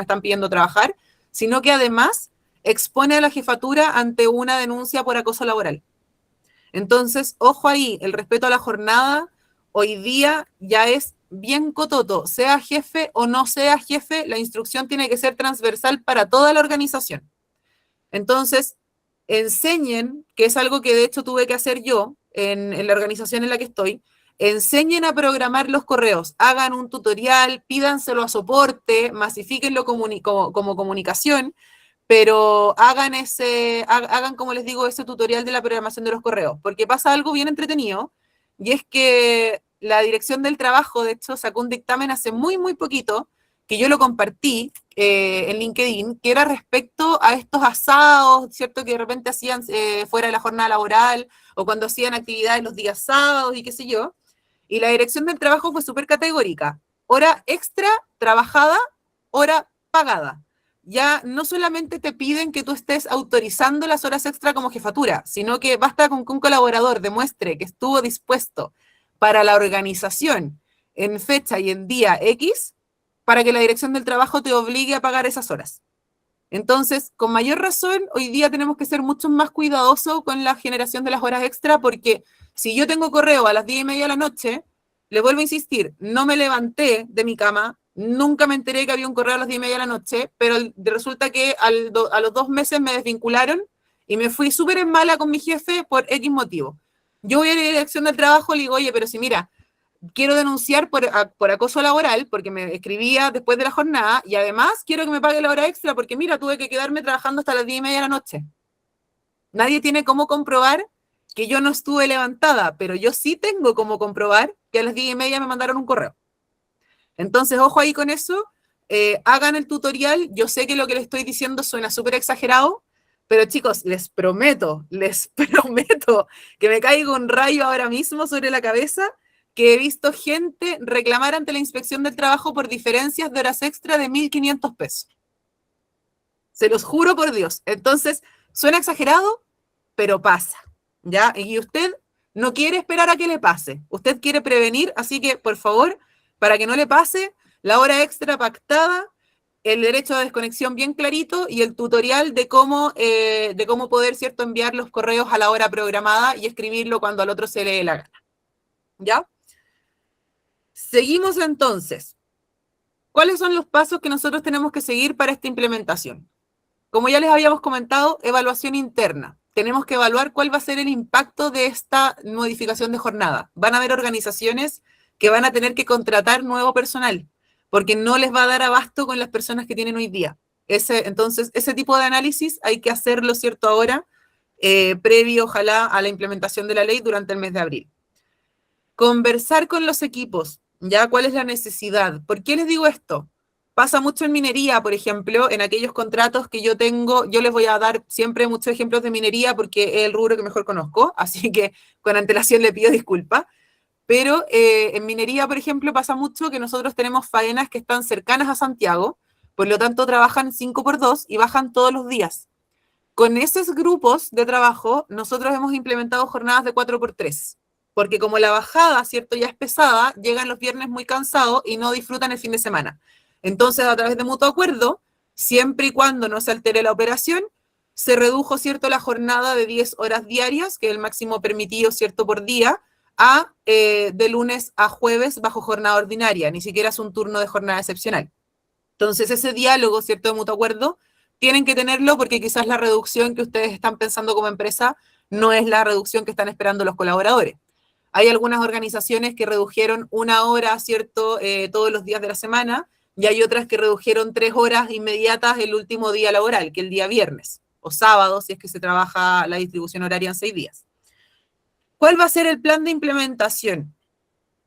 A: están pidiendo trabajar, sino que además expone a la jefatura ante una denuncia por acoso laboral. Entonces, ojo ahí, el respeto a la jornada hoy día ya es bien cototo, sea jefe o no sea jefe, la instrucción tiene que ser transversal para toda la organización. Entonces, enseñen, que es algo que de hecho tuve que hacer yo en la organización en la que estoy, enseñen a programar los correos, hagan un tutorial, pídanselo a soporte, masifíquenlo como comunicación, pero hagan, como les digo, ese tutorial de la programación de los correos, porque pasa algo bien entretenido, y es que la dirección del trabajo, de hecho, sacó un dictamen hace muy, muy poquito, que yo lo compartí en LinkedIn, que era respecto a estos asados, ¿cierto?, que de repente hacían fuera de la jornada laboral, o cuando hacían actividades los días sábados y qué sé yo, y la dirección del trabajo fue súper categórica. Hora extra trabajada, hora pagada. Ya no solamente te piden que tú estés autorizando las horas extra como jefatura, sino que basta con que un colaborador demuestre que estuvo dispuesto para la organización en fecha y en día X, para que la dirección del trabajo te obligue a pagar esas horas. Entonces, con mayor razón, hoy día tenemos que ser mucho más cuidadosos con la generación de las horas extra, porque si yo tengo correo a las 10:30 de la noche, le vuelvo a insistir, no me levanté de mi cama, nunca me enteré que había un correo a las 10:30 de la noche, pero resulta que a los 2 meses me desvincularon y me fui súper en mala con mi jefe por X motivo. Yo voy a la dirección del trabajo y le digo, oye, pero si mira, quiero denunciar por acoso laboral, porque me escribía después de la jornada, y además quiero que me pague la hora extra, porque mira, tuve que quedarme trabajando hasta las 10:30 de la noche. Nadie tiene cómo comprobar que yo no estuve levantada, pero yo sí tengo cómo comprobar que a las 10:30 me mandaron un correo. Entonces, ojo ahí con eso, hagan el tutorial. Yo sé que lo que les estoy diciendo suena súper exagerado, pero chicos, les prometo que me caiga un rayo ahora mismo sobre la cabeza, que he visto gente reclamar ante la inspección del trabajo por diferencias de horas extra de 1.500 pesos. Se los juro por Dios. Entonces, suena exagerado, pero pasa, ¿ya? Y usted no quiere esperar a que le pase. Usted quiere prevenir, así que, por favor, para que no le pase, la hora extra pactada, el derecho a desconexión bien clarito y el tutorial de cómo poder, ¿cierto?, enviar los correos a la hora programada y escribirlo cuando al otro se le dé la gana. ¿Ya? Seguimos entonces. ¿Cuáles son los pasos que nosotros tenemos que seguir para esta implementación? Como ya les habíamos comentado, evaluación interna. Tenemos que evaluar cuál va a ser el impacto de esta modificación de jornada. Van a haber organizaciones que van a tener que contratar nuevo personal, porque no les va a dar abasto con las personas que tienen hoy día. Entonces, ese tipo de análisis hay que hacerlo, ¿cierto?, ahora, previo, ojalá, a la implementación de la ley durante el mes de abril. Conversar con los equipos, ¿ya? ¿Cuál es la necesidad? ¿Por qué les digo esto? Pasa mucho en minería, por ejemplo, en aquellos contratos que yo tengo, yo les voy a dar siempre muchos ejemplos de minería porque es el rubro que mejor conozco, así que con antelación le pido disculpas, pero en minería, por ejemplo, pasa mucho que nosotros tenemos faenas que están cercanas a Santiago, por lo tanto trabajan 5x2 y bajan todos los días. Con esos grupos de trabajo, nosotros hemos implementado jornadas de 4x3, porque como la bajada, ¿cierto?, ya es pesada, llegan los viernes muy cansados y no disfrutan el fin de semana. Entonces, a través de mutuo acuerdo, siempre y cuando no se altere la operación, se redujo, ¿cierto?, la jornada de 10 horas diarias, que es el máximo permitido, ¿cierto?, por día, de lunes a jueves bajo jornada ordinaria, ni siquiera es un turno de jornada excepcional. Entonces, ese diálogo, ¿cierto?, de mutuo acuerdo, tienen que tenerlo porque quizás la reducción que ustedes están pensando como empresa no es la reducción que están esperando los colaboradores. Hay algunas organizaciones que redujeron 1 hora, ¿cierto?, todos los días de la semana, y hay otras que redujeron 3 horas inmediatas el último día laboral, que es el día viernes, o sábado, si es que se trabaja la distribución horaria en 6 días. ¿Cuál va a ser el plan de implementación?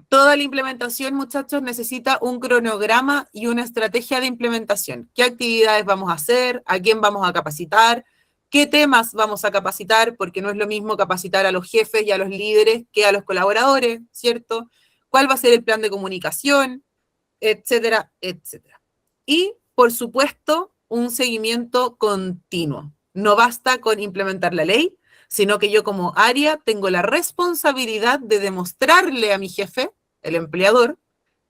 A: Toda la implementación, muchachos, necesita un cronograma y una estrategia de implementación. ¿Qué actividades vamos a hacer? ¿A quién vamos a capacitar? ¿Qué temas vamos a capacitar? Porque no es lo mismo capacitar a los jefes y a los líderes que a los colaboradores, ¿cierto? ¿Cuál va a ser el plan de comunicación? Etcétera, etcétera. Y, por supuesto, un seguimiento continuo. No basta con implementar la ley, sino que yo como área tengo la responsabilidad de demostrarle a mi jefe, el empleador,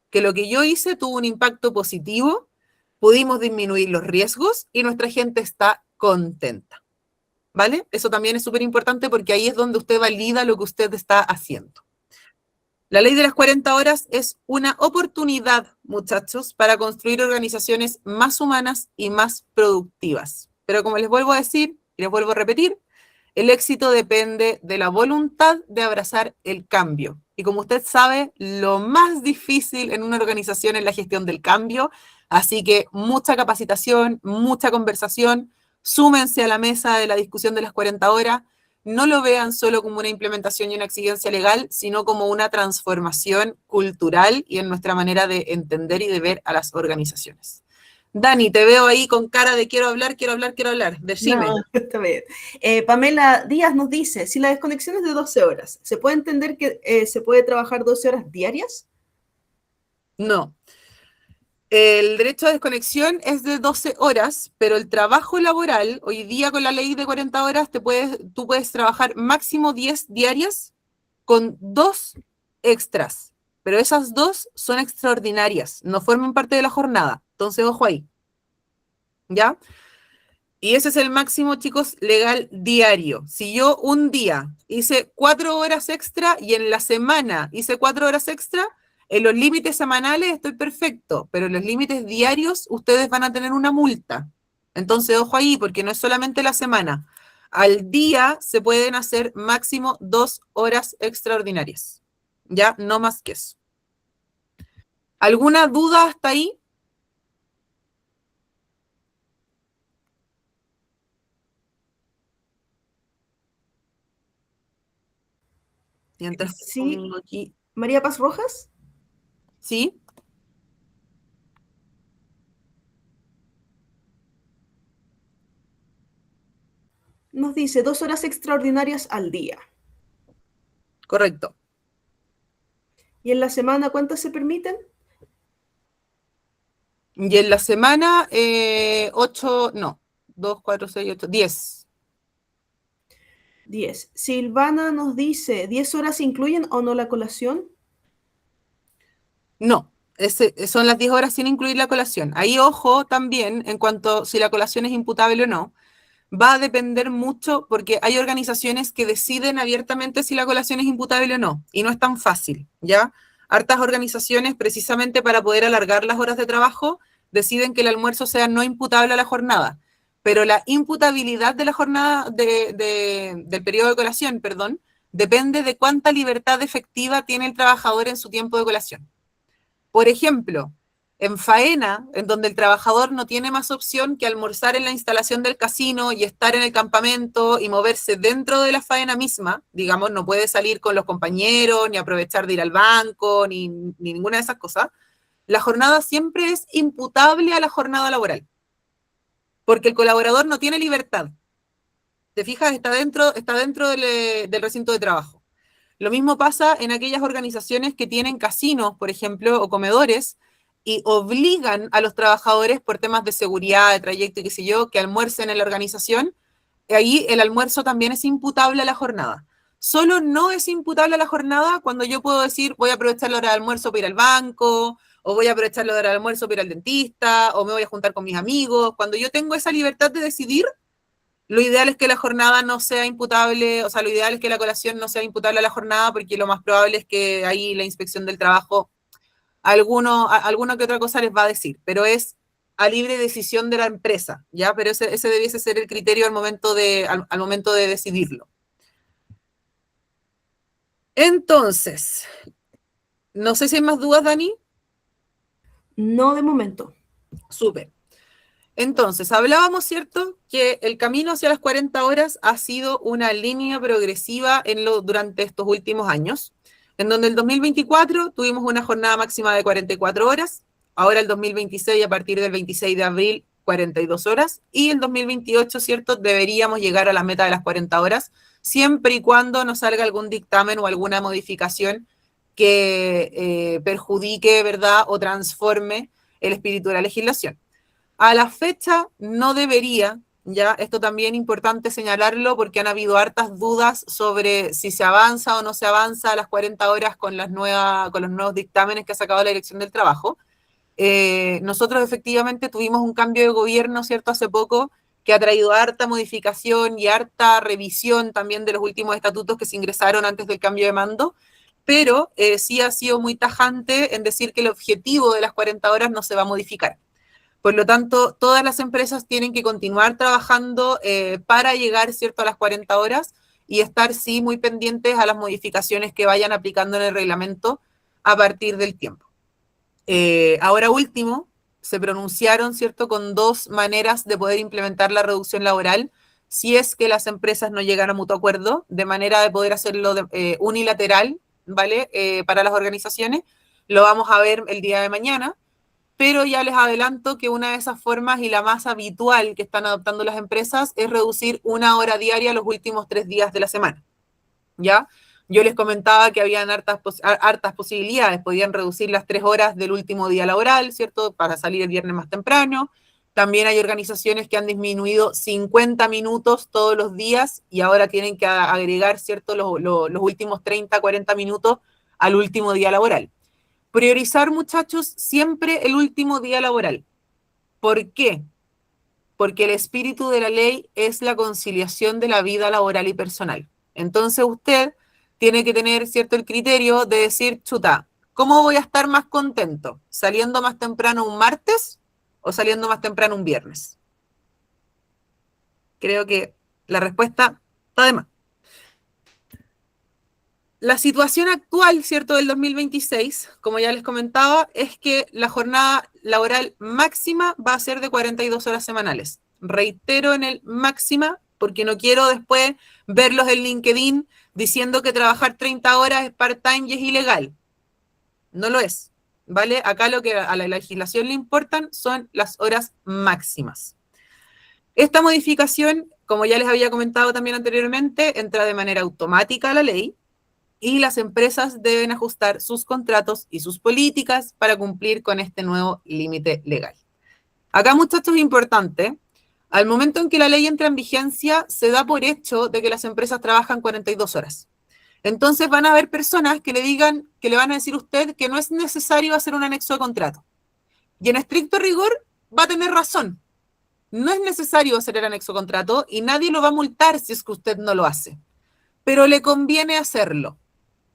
A: que lo que yo hice tuvo un impacto positivo, pudimos disminuir los riesgos y nuestra gente está contenta. ¿Vale? Eso también es súper importante porque ahí es donde usted valida lo que usted está haciendo. La ley de las 40 horas es una oportunidad, muchachos, para construir organizaciones más humanas y más productivas. Pero como les vuelvo a decir y les vuelvo a repetir, el éxito depende de la voluntad de abrazar el cambio. Y como usted sabe, lo más difícil en una organización es la gestión del cambio. Así que mucha capacitación, mucha conversación, súmense a la mesa de la discusión de las 40 horas. No lo vean solo como una implementación y una exigencia legal, sino como una transformación cultural y en nuestra manera de entender y de ver a las organizaciones. Dani, te veo ahí con cara de quiero hablar, quiero hablar, quiero hablar. Decime.
B: No, está bien. Pamela Díaz nos dice, si la desconexión es de 12 horas, ¿se puede entender que se puede trabajar 12 horas diarias?
A: No. El derecho a desconexión es de 12 horas, pero el trabajo laboral, hoy día con la ley de 40 horas, tú puedes trabajar máximo 10 diarias con 2 extras. Pero esas 2 son extraordinarias, no forman parte de la jornada. Entonces, ojo ahí. ¿Ya? Y ese es el máximo, chicos, legal diario. Si yo un día hice 4 horas extra y en la semana hice 4 horas extra, en los límites semanales estoy perfecto, pero en los límites diarios ustedes van a tener una multa. Entonces, ojo ahí, porque no es solamente la semana. Al día se pueden hacer máximo 2 horas extraordinarias. Ya, no más que eso. ¿Alguna duda hasta ahí? Mientras
B: Sí,
A: pongo aquí.
B: María Paz Rojas
A: ¿Sí?
B: nos dice 2 horas extraordinarias al día.
A: Correcto.
B: ¿Y en la semana cuántas se permiten?
A: Y en la semana, 8, no, 2, 4, 6, 8, 10.
B: 10. Silvana nos dice, ¿10 horas incluyen o no la colación?
A: No, son las 10 horas sin incluir la colación. Ahí, ojo, también, en cuanto si la colación es imputable o no, va a depender mucho porque hay organizaciones que deciden abiertamente si la colación es imputable o no, y no es tan fácil, ¿ya? Hartas organizaciones, precisamente para poder alargar las horas de trabajo, deciden que el almuerzo sea no imputable a la jornada, pero la imputabilidad de la jornada del periodo de colación, perdón, depende de cuánta libertad efectiva tiene el trabajador en su tiempo de colación. Por ejemplo, en faena, en donde el trabajador no tiene más opción que almorzar en la instalación del casino y estar en el campamento y moverse dentro de la faena misma, digamos, no puede salir con los compañeros, ni aprovechar de ir al banco, ni ninguna de esas cosas, la jornada siempre es imputable a la jornada laboral, porque el colaborador no tiene libertad. ¿Te fijas? Está dentro del recinto de trabajo. Lo mismo pasa en aquellas organizaciones que tienen casinos, por ejemplo, o comedores, y obligan a los trabajadores por temas de seguridad, de trayecto y qué sé yo, que almuercen en la organización. Ahí el almuerzo también es imputable a la jornada. Solo no es imputable a la jornada cuando yo puedo decir voy a aprovechar la hora de almuerzo para ir al banco, o voy a aprovechar la hora de almuerzo para ir al dentista, o me voy a juntar con mis amigos. Cuando yo tengo esa libertad de decidir, lo ideal es que la jornada no sea imputable, o sea, lo ideal es que la colación no sea imputable a la jornada, porque lo más probable es que ahí la inspección del trabajo, alguno que otra cosa les va a decir, pero es a libre decisión de la empresa, ¿ya? Pero ese debiese ser el criterio al momento de decidirlo. Entonces, no sé si hay más dudas, Dani.
B: No de momento.
A: Súper. Entonces, hablábamos, ¿cierto?, que el camino hacia las 40 horas ha sido una línea progresiva durante estos últimos años, en donde el 2024 tuvimos una jornada máxima de 44 horas, ahora el 2026 a partir del 26 de abril 42 horas, y el 2028, ¿cierto?, deberíamos llegar a la meta de las 40 horas, siempre y cuando nos salga algún dictamen o alguna modificación que perjudique, ¿verdad?, o transforme el espíritu de la legislación. A la fecha no debería, Ya, esto también es importante señalarlo porque han habido hartas dudas sobre si se avanza o no se avanza a las 40 horas con los nuevos dictámenes que ha sacado la Dirección del Trabajo. Nosotros efectivamente tuvimos un cambio de gobierno, ¿cierto?, hace poco, que ha traído harta modificación y harta revisión también de los últimos estatutos que se ingresaron antes del cambio de mando, pero sí ha sido muy tajante en decir que el objetivo de las 40 horas no se va a modificar. Por lo tanto, todas las empresas tienen que continuar trabajando para llegar, ¿cierto?, a las 40 horas y estar, sí, muy pendientes a las modificaciones que vayan aplicando en el reglamento a partir del tiempo. Ahora último, se pronunciaron, ¿cierto?, con dos maneras de poder implementar la reducción laboral si es que las empresas no llegan a mutuo acuerdo, de manera de poder hacerlo unilateral, ¿vale?, para las organizaciones. Lo vamos a ver el día de mañana. Pero ya les adelanto que una de esas formas y la más habitual que están adoptando las empresas es reducir 1 hora diaria los últimos 3 días de la semana, ¿ya? Yo les comentaba que habían hartas posibilidades, podían reducir las 3 horas del último día laboral, ¿cierto?, para salir el viernes más temprano. También hay organizaciones que han disminuido 50 minutos todos los días y ahora tienen que agregar, ¿cierto?, los últimos 30, 40 minutos al último día laboral. Priorizar, muchachos, siempre el último día laboral. ¿Por qué? Porque el espíritu de la ley es la conciliación de la vida laboral y personal. Entonces usted tiene que tener, ¿cierto?, el criterio de decir, chuta, ¿cómo voy a estar más contento? ¿Saliendo más temprano un martes o saliendo más temprano un viernes? Creo que la respuesta está de más. La situación actual, ¿cierto?, del 2026, como ya les comentaba, es que la jornada laboral máxima va a ser de 42 horas semanales. Reitero en el máxima, porque no quiero después verlos en LinkedIn diciendo que trabajar 30 horas es part-time y es ilegal. No lo es, ¿vale? Acá lo que a la legislación le importan son las horas máximas. Esta modificación, como ya les había comentado también anteriormente, entra de manera automática a la ley, y las empresas deben ajustar sus contratos y sus políticas para cumplir con este nuevo límite legal. Acá, muchachos, es importante, al momento en que la ley entra en vigencia, se da por hecho de que las empresas trabajan 42 horas. Entonces van a haber personas que le digan, que le van a decir a usted que no es necesario hacer un anexo de contrato. Y en estricto rigor va a tener razón. No es necesario hacer el anexo de contrato y nadie lo va a multar si es que usted no lo hace. Pero le conviene hacerlo.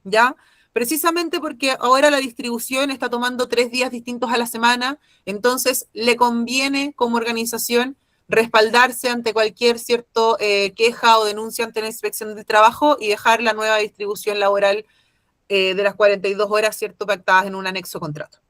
A: ¿Ya? Precisamente porque ahora la distribución está tomando 3 días distintos a la semana, entonces le conviene como organización respaldarse ante cualquier queja o denuncia ante la inspección del trabajo y dejar la nueva distribución laboral de las 42 horas, ¿cierto?, pactadas en un anexo contrato.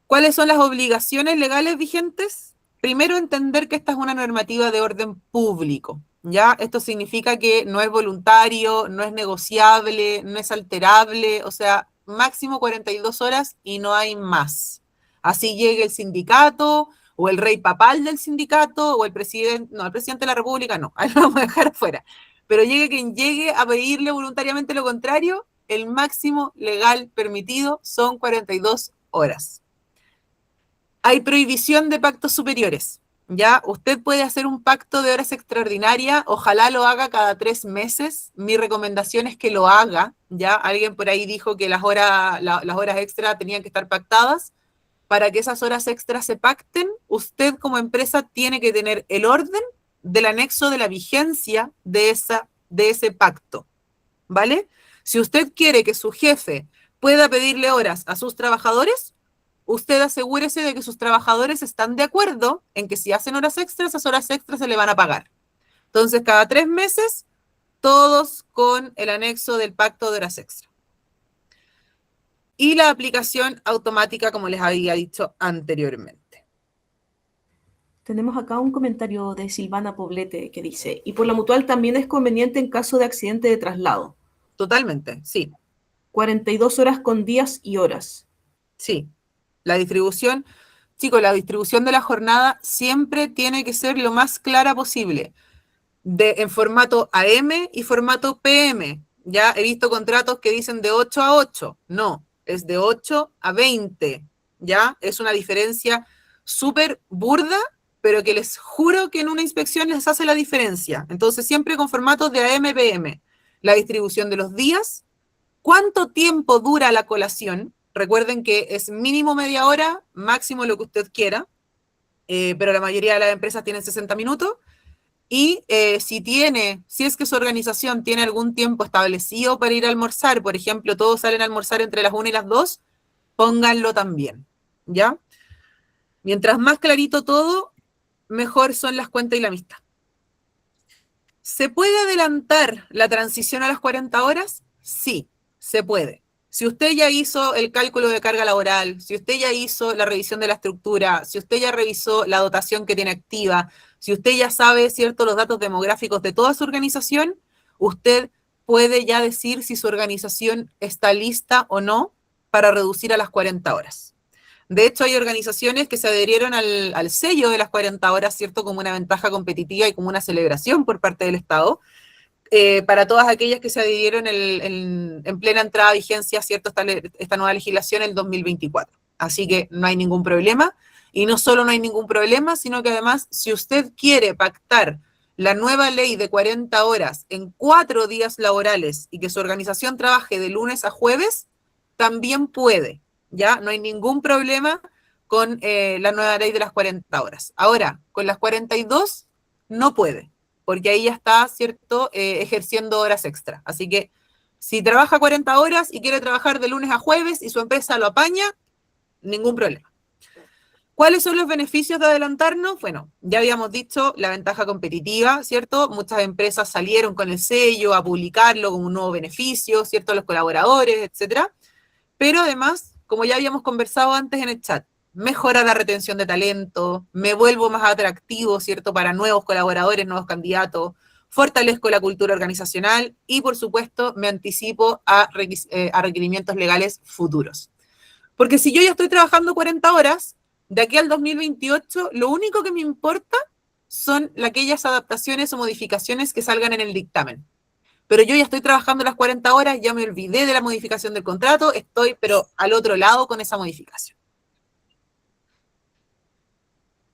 A: ¿Cuáles son las obligaciones legales vigentes? Primero, entender que esta es una normativa de orden público, ¿ya? Esto significa que no es voluntario, no es negociable, no es alterable, o sea, máximo 42 horas y no hay más. Así llegue el sindicato, o el rey papal del sindicato, o el presidente, no, el presidente de la República no, ahí lo vamos a dejar afuera. Pero llegue quien llegue a pedirle voluntariamente lo contrario, el máximo legal permitido son 42 horas. Hay prohibición de pactos superiores, ¿ya? Usted puede hacer un pacto de horas extraordinarias, ojalá lo haga cada 3 meses. Mi recomendación es que lo haga, ¿ya? Alguien por ahí dijo que las horas extras tenían que estar pactadas. Para que esas horas extras se pacten, usted como empresa tiene que tener el orden del anexo de la vigencia de ese pacto, ¿vale? Si usted quiere que su jefe pueda pedirle horas a sus trabajadores, usted asegúrese de que sus trabajadores están de acuerdo en que si hacen horas extras, esas horas extras se le van a pagar. Entonces, cada 3 meses, todos con el anexo del pacto de horas extras. Y la aplicación automática, como les había dicho anteriormente.
B: Tenemos acá un comentario de Silvana Poblete que dice, y por la mutual también es conveniente en caso de accidente de traslado.
A: Totalmente, sí.
B: 42 horas con días y horas.
A: Sí. La distribución, chicos, la distribución de la jornada siempre tiene que ser lo más clara posible, en formato AM y formato PM. Ya he visto contratos que dicen de 8 a 8. No, es de 8 a 20. Ya es una diferencia súper burda, pero que les juro que en una inspección les hace la diferencia. Entonces, siempre con formatos de AM/PM. La distribución de los días, cuánto tiempo dura la colación. Recuerden que es mínimo media hora, máximo lo que usted quiera, pero la mayoría de las empresas tienen 60 minutos. Y si es que su organización tiene algún tiempo establecido para ir a almorzar, por ejemplo, todos salen a almorzar entre las 1 y las 2, pónganlo también, ¿ya? Mientras más clarito todo, mejor son las cuentas y la amistad. ¿Se puede adelantar la transición a las 40 horas? Sí, se puede. Si usted ya hizo el cálculo de carga laboral, si usted ya hizo la revisión de la estructura, si usted ya revisó la dotación que tiene activa, si usted ya sabe, ¿cierto?, los datos demográficos de toda su organización, usted puede ya decir si su organización está lista o no para reducir a las 40 horas. De hecho, hay organizaciones que se adherieron al sello de las 40 horas, ¿cierto?, como una ventaja competitiva y como una celebración por parte del Estado, para todas aquellas que se adhirieron en plena entrada a vigencia, ¿cierto?, esta nueva legislación en el 2024. Así que no hay ningún problema. Y no solo no hay ningún problema, sino que además, si usted quiere pactar la nueva ley de 40 horas en 4 días laborales y que su organización trabaje de lunes a jueves, también puede, ¿ya? No hay ningún problema con la nueva ley de las 40 horas. Ahora, con las 42 no puede, porque ahí ya está, ¿cierto?, ejerciendo horas extra. Así que si trabaja 40 horas y quiere trabajar de lunes a jueves y su empresa lo apaña, ningún problema. ¿Cuáles son los beneficios de adelantarnos? Bueno, ya habíamos dicho la ventaja competitiva, ¿cierto? Muchas empresas salieron con el sello a publicarlo como un nuevo beneficio, ¿cierto? Los colaboradores, etcétera. Pero además, como ya habíamos conversado antes en el chat, mejora la retención de talento, me vuelvo más atractivo, ¿cierto?, para nuevos colaboradores, nuevos candidatos, fortalezco la cultura organizacional y, por supuesto, me anticipo a requerimientos legales futuros. Porque si yo ya estoy trabajando 40 horas, de aquí al 2028, lo único que me importa son aquellas adaptaciones o modificaciones que salgan en el dictamen. Pero yo ya estoy trabajando las 40 horas, ya me olvidé de la modificación del contrato, estoy pero al otro lado con esa modificación.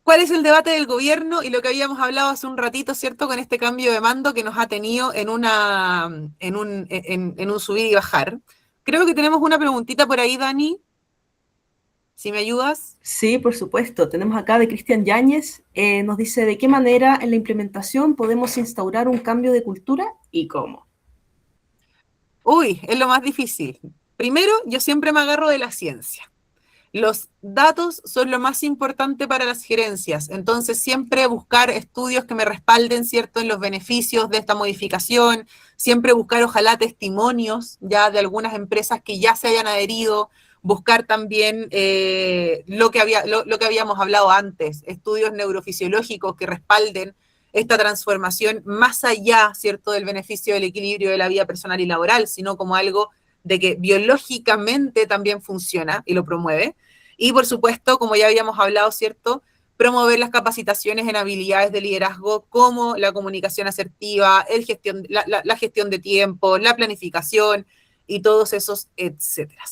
A: ¿Cuál es el debate del gobierno? Y lo que habíamos hablado hace un ratito, ¿cierto?, con este cambio de mando que nos ha tenido en un subir y bajar. Creo que tenemos una preguntita por ahí, Dani. ¿Si me ayudas?
B: Sí, por supuesto. Tenemos acá de Cristian Yáñez. Nos dice, ¿de qué manera en la implementación podemos instaurar un cambio de cultura y cómo?
A: Uy, es lo más difícil. Primero, yo siempre me agarro de la ciencia. Los datos son lo más importante para las gerencias, entonces siempre buscar estudios que me respalden, ¿cierto?, en los beneficios de esta modificación, siempre buscar ojalá testimonios ya de algunas empresas que ya se hayan adherido, buscar también lo que habíamos hablado antes, estudios neurofisiológicos que respalden esta transformación más allá, ¿cierto?, del beneficio del equilibrio de la vida personal y laboral, sino como algo de que biológicamente también funciona y lo promueve. Y por supuesto, como ya habíamos hablado, ¿cierto?, promover las capacitaciones en habilidades de liderazgo como la comunicación asertiva, la gestión de tiempo, la planificación y todos esos etcétera.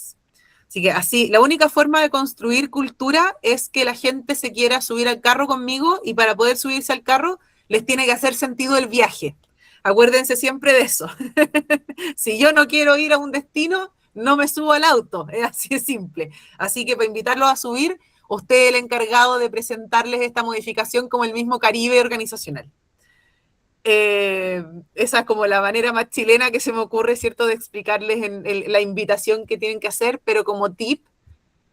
A: Así que así, la única forma de construir cultura es que la gente se quiera subir al carro conmigo y para poder subirse al carro les tiene que hacer sentido el viaje. Acuérdense siempre de eso. Si yo no quiero ir a un destino, no me subo al auto, es así de simple. Así que para invitarlos a subir, usted es el encargado de presentarles esta modificación como el mismo Caribe organizacional. Esa es como la manera más chilena que se me ocurre, ¿cierto?, de explicarles la invitación que tienen que hacer, pero como tip,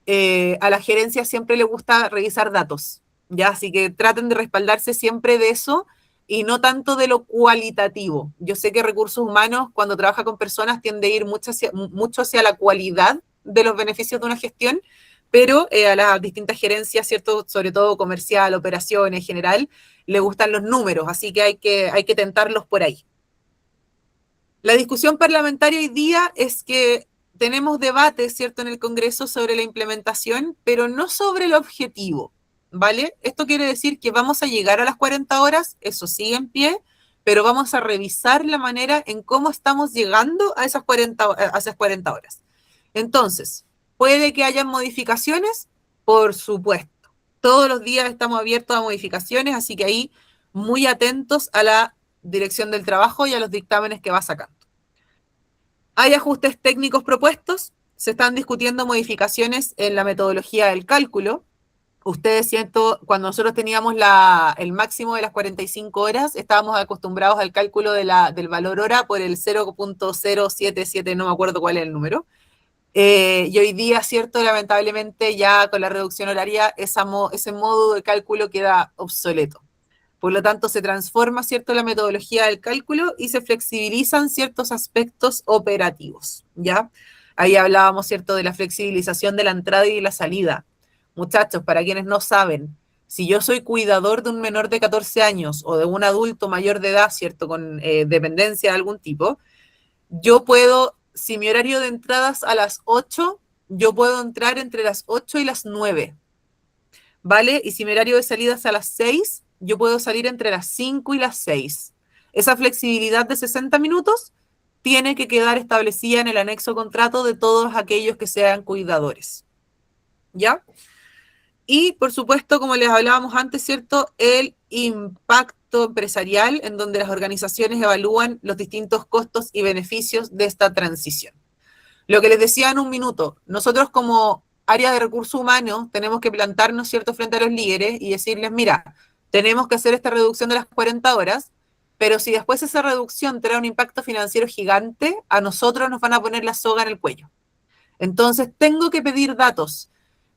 A: a la gerencia siempre le gusta revisar datos, ¿ya? Así que traten de respaldarse siempre de eso y no tanto de lo cualitativo. Yo sé que recursos humanos, cuando trabaja con personas, tiende a ir mucho hacia la cualidad de los beneficios de una gestión, pero a las distintas gerencias, ¿cierto?, sobre todo comercial, operaciones, general, le gustan los números, así que hay que tentarlos por ahí. La discusión parlamentaria hoy día es que tenemos debates, ¿cierto?, en el Congreso sobre la implementación, pero no sobre el objetivo, ¿vale? Esto quiere decir que vamos a llegar a las 40 horas, eso sigue en pie, pero vamos a revisar la manera en cómo estamos llegando a esas 40 horas. Entonces, ¿puede que haya modificaciones? Por supuesto. Todos los días estamos abiertos a modificaciones, así que ahí muy atentos a la dirección del trabajo y a los dictámenes que va sacando. Hay ajustes técnicos propuestos, se están discutiendo modificaciones en la metodología del cálculo. Ustedes, siento, cuando nosotros teníamos el máximo de las 45 horas, estábamos acostumbrados al cálculo del valor hora por el 0.077, no me acuerdo cuál es el número. Y hoy día, cierto, lamentablemente ya con la reducción horaria, ese modo de cálculo queda obsoleto. Por lo tanto, se transforma, cierto, la metodología del cálculo y se flexibilizan ciertos aspectos operativos, ¿ya? Ahí hablábamos, cierto, de la flexibilización de la entrada y la salida. Muchachos, para quienes no saben, si yo soy cuidador de un menor de 14 años o de un adulto mayor de edad, cierto, con dependencia de algún tipo, yo puedo, si mi horario de entrada es a las 8, yo puedo entrar entre las 8 y las 9, ¿vale? Y si mi horario de salida es a las 6, yo puedo salir entre las 5 y las 6. Esa flexibilidad de 60 minutos tiene que quedar establecida en el anexo contrato de todos aquellos que sean cuidadores, ¿ya? Y, por supuesto, como les hablábamos antes, ¿cierto? El impacto empresarial, en donde las organizaciones evalúan los distintos costos y beneficios de esta transición. Lo que les decía en un minuto, nosotros como área de recursos humanos tenemos que plantarnos, ¿cierto?, frente a los líderes y decirles, mira, tenemos que hacer esta reducción de las 40 horas, pero si después esa reducción trae un impacto financiero gigante, a nosotros nos van a poner la soga en el cuello. Entonces, tengo que pedir datos.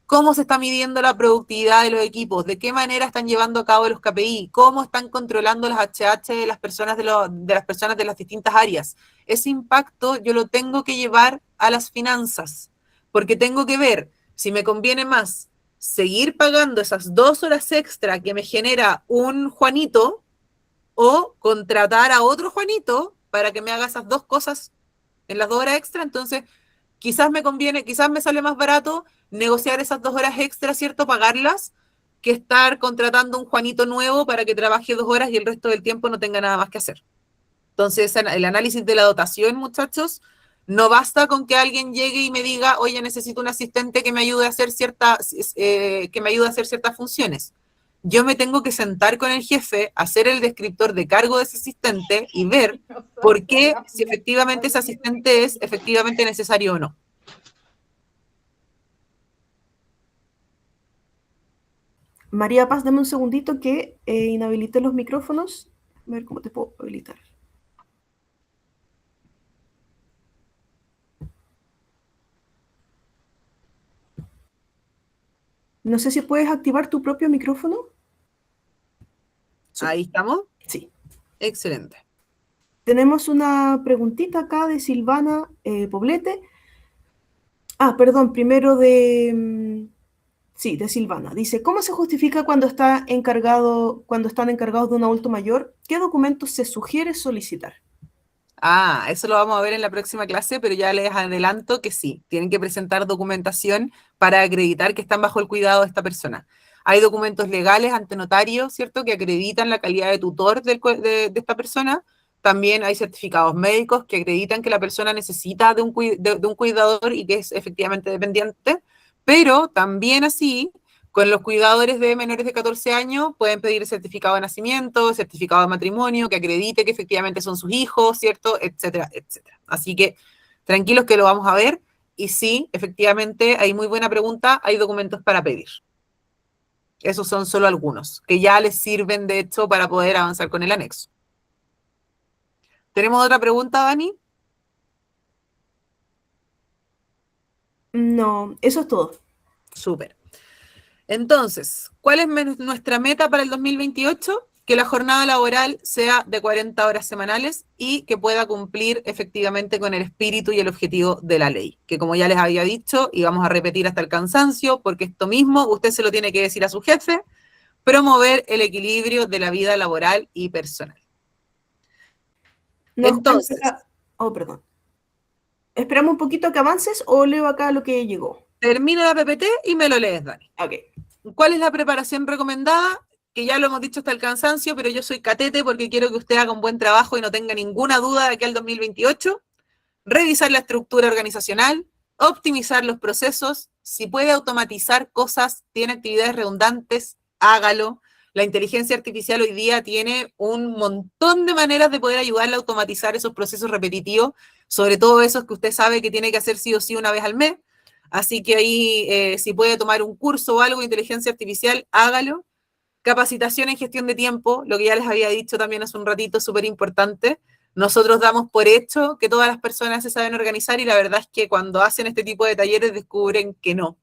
A: ¿Cómo se está midiendo la productividad de los equipos? ¿De qué manera están llevando a cabo los KPI? ¿Cómo están controlando las HH de las personas de las distintas áreas? Ese impacto yo lo tengo que llevar a las finanzas, porque tengo que ver si me conviene más seguir pagando esas 2 horas extra que me genera un Juanito o contratar a otro Juanito para que me haga esas dos cosas en las 2 horas extra. Entonces, quizás me conviene, quizás me sale más barato negociar esas 2 horas extra, ¿cierto? Pagarlas, que estar contratando un Juanito nuevo para que trabaje 2 horas y el resto del tiempo no tenga nada más que hacer. Entonces, el análisis de la dotación, muchachos, no basta con que alguien llegue y me diga, oye, necesito un asistente que me ayude a hacer ciertas funciones. Yo me tengo que sentar con el jefe, hacer el descriptor de cargo de ese asistente y ver por qué, si efectivamente ese asistente es efectivamente necesario o no.
B: María Paz, dame un segundito que inhabilité los micrófonos. A ver cómo te puedo habilitar. No sé si puedes activar tu propio micrófono.
A: Ahí estamos.
B: Sí.
A: Excelente.
B: Tenemos una preguntita acá de Silvana Poblete. Perdón, primero de Silvana. Dice, ¿cómo se justifica cuando están encargados de un adulto mayor? ¿Qué documentos se sugiere solicitar?
A: Eso lo vamos a ver en la próxima clase, pero ya les adelanto que sí, tienen que presentar documentación para acreditar que están bajo el cuidado de esta persona. Hay documentos legales ante notario, ¿cierto?, que acreditan la calidad de tutor de esta persona. También hay certificados médicos que acreditan que la persona necesita de un cuidador y que es efectivamente dependiente, pero también así, con los cuidadores de menores de 14 años pueden pedir certificado de nacimiento, certificado de matrimonio, que acredite que efectivamente son sus hijos, ¿cierto?, etcétera, etcétera. Así que tranquilos que lo vamos a ver. Y sí, efectivamente, hay muy buena pregunta, hay documentos para pedir. Esos son solo algunos, que ya les sirven, de hecho, para poder avanzar con el anexo. ¿Tenemos otra pregunta, Dani?
B: No, eso es todo.
A: Súper. Entonces, ¿cuál es nuestra meta para el 2028? Que la jornada laboral sea de 40 horas semanales y que pueda cumplir efectivamente con el espíritu y el objetivo de la ley. Que como ya les había dicho, y vamos a repetir hasta el cansancio, porque esto mismo usted se lo tiene que decir a su jefe, promover el equilibrio de la vida laboral y personal. Entonces,
B: perdón. ¿Esperamos un poquito que avances o leo acá lo que llegó?
A: Termino la PPT y me lo lees, Dani.
B: Ok.
A: ¿Cuál es la preparación recomendada? Que ya lo hemos dicho hasta el cansancio, pero yo soy catete porque quiero que usted haga un buen trabajo y no tenga ninguna duda de que al 2028, revisar la estructura organizacional, optimizar los procesos, Si puede automatizar cosas, tiene actividades redundantes, hágalo. La inteligencia artificial hoy día tiene un montón de maneras de poder ayudarle a automatizar esos procesos repetitivos, sobre todo esos que usted sabe que tiene que hacer sí o sí una vez al mes. Así que ahí, si puede tomar un curso o algo de inteligencia artificial, hágalo. Capacitación en gestión de tiempo, lo que ya les había dicho también hace un ratito, súper importante. Nosotros damos por hecho que todas las personas se saben organizar y la verdad es que cuando hacen este tipo de talleres descubren que no.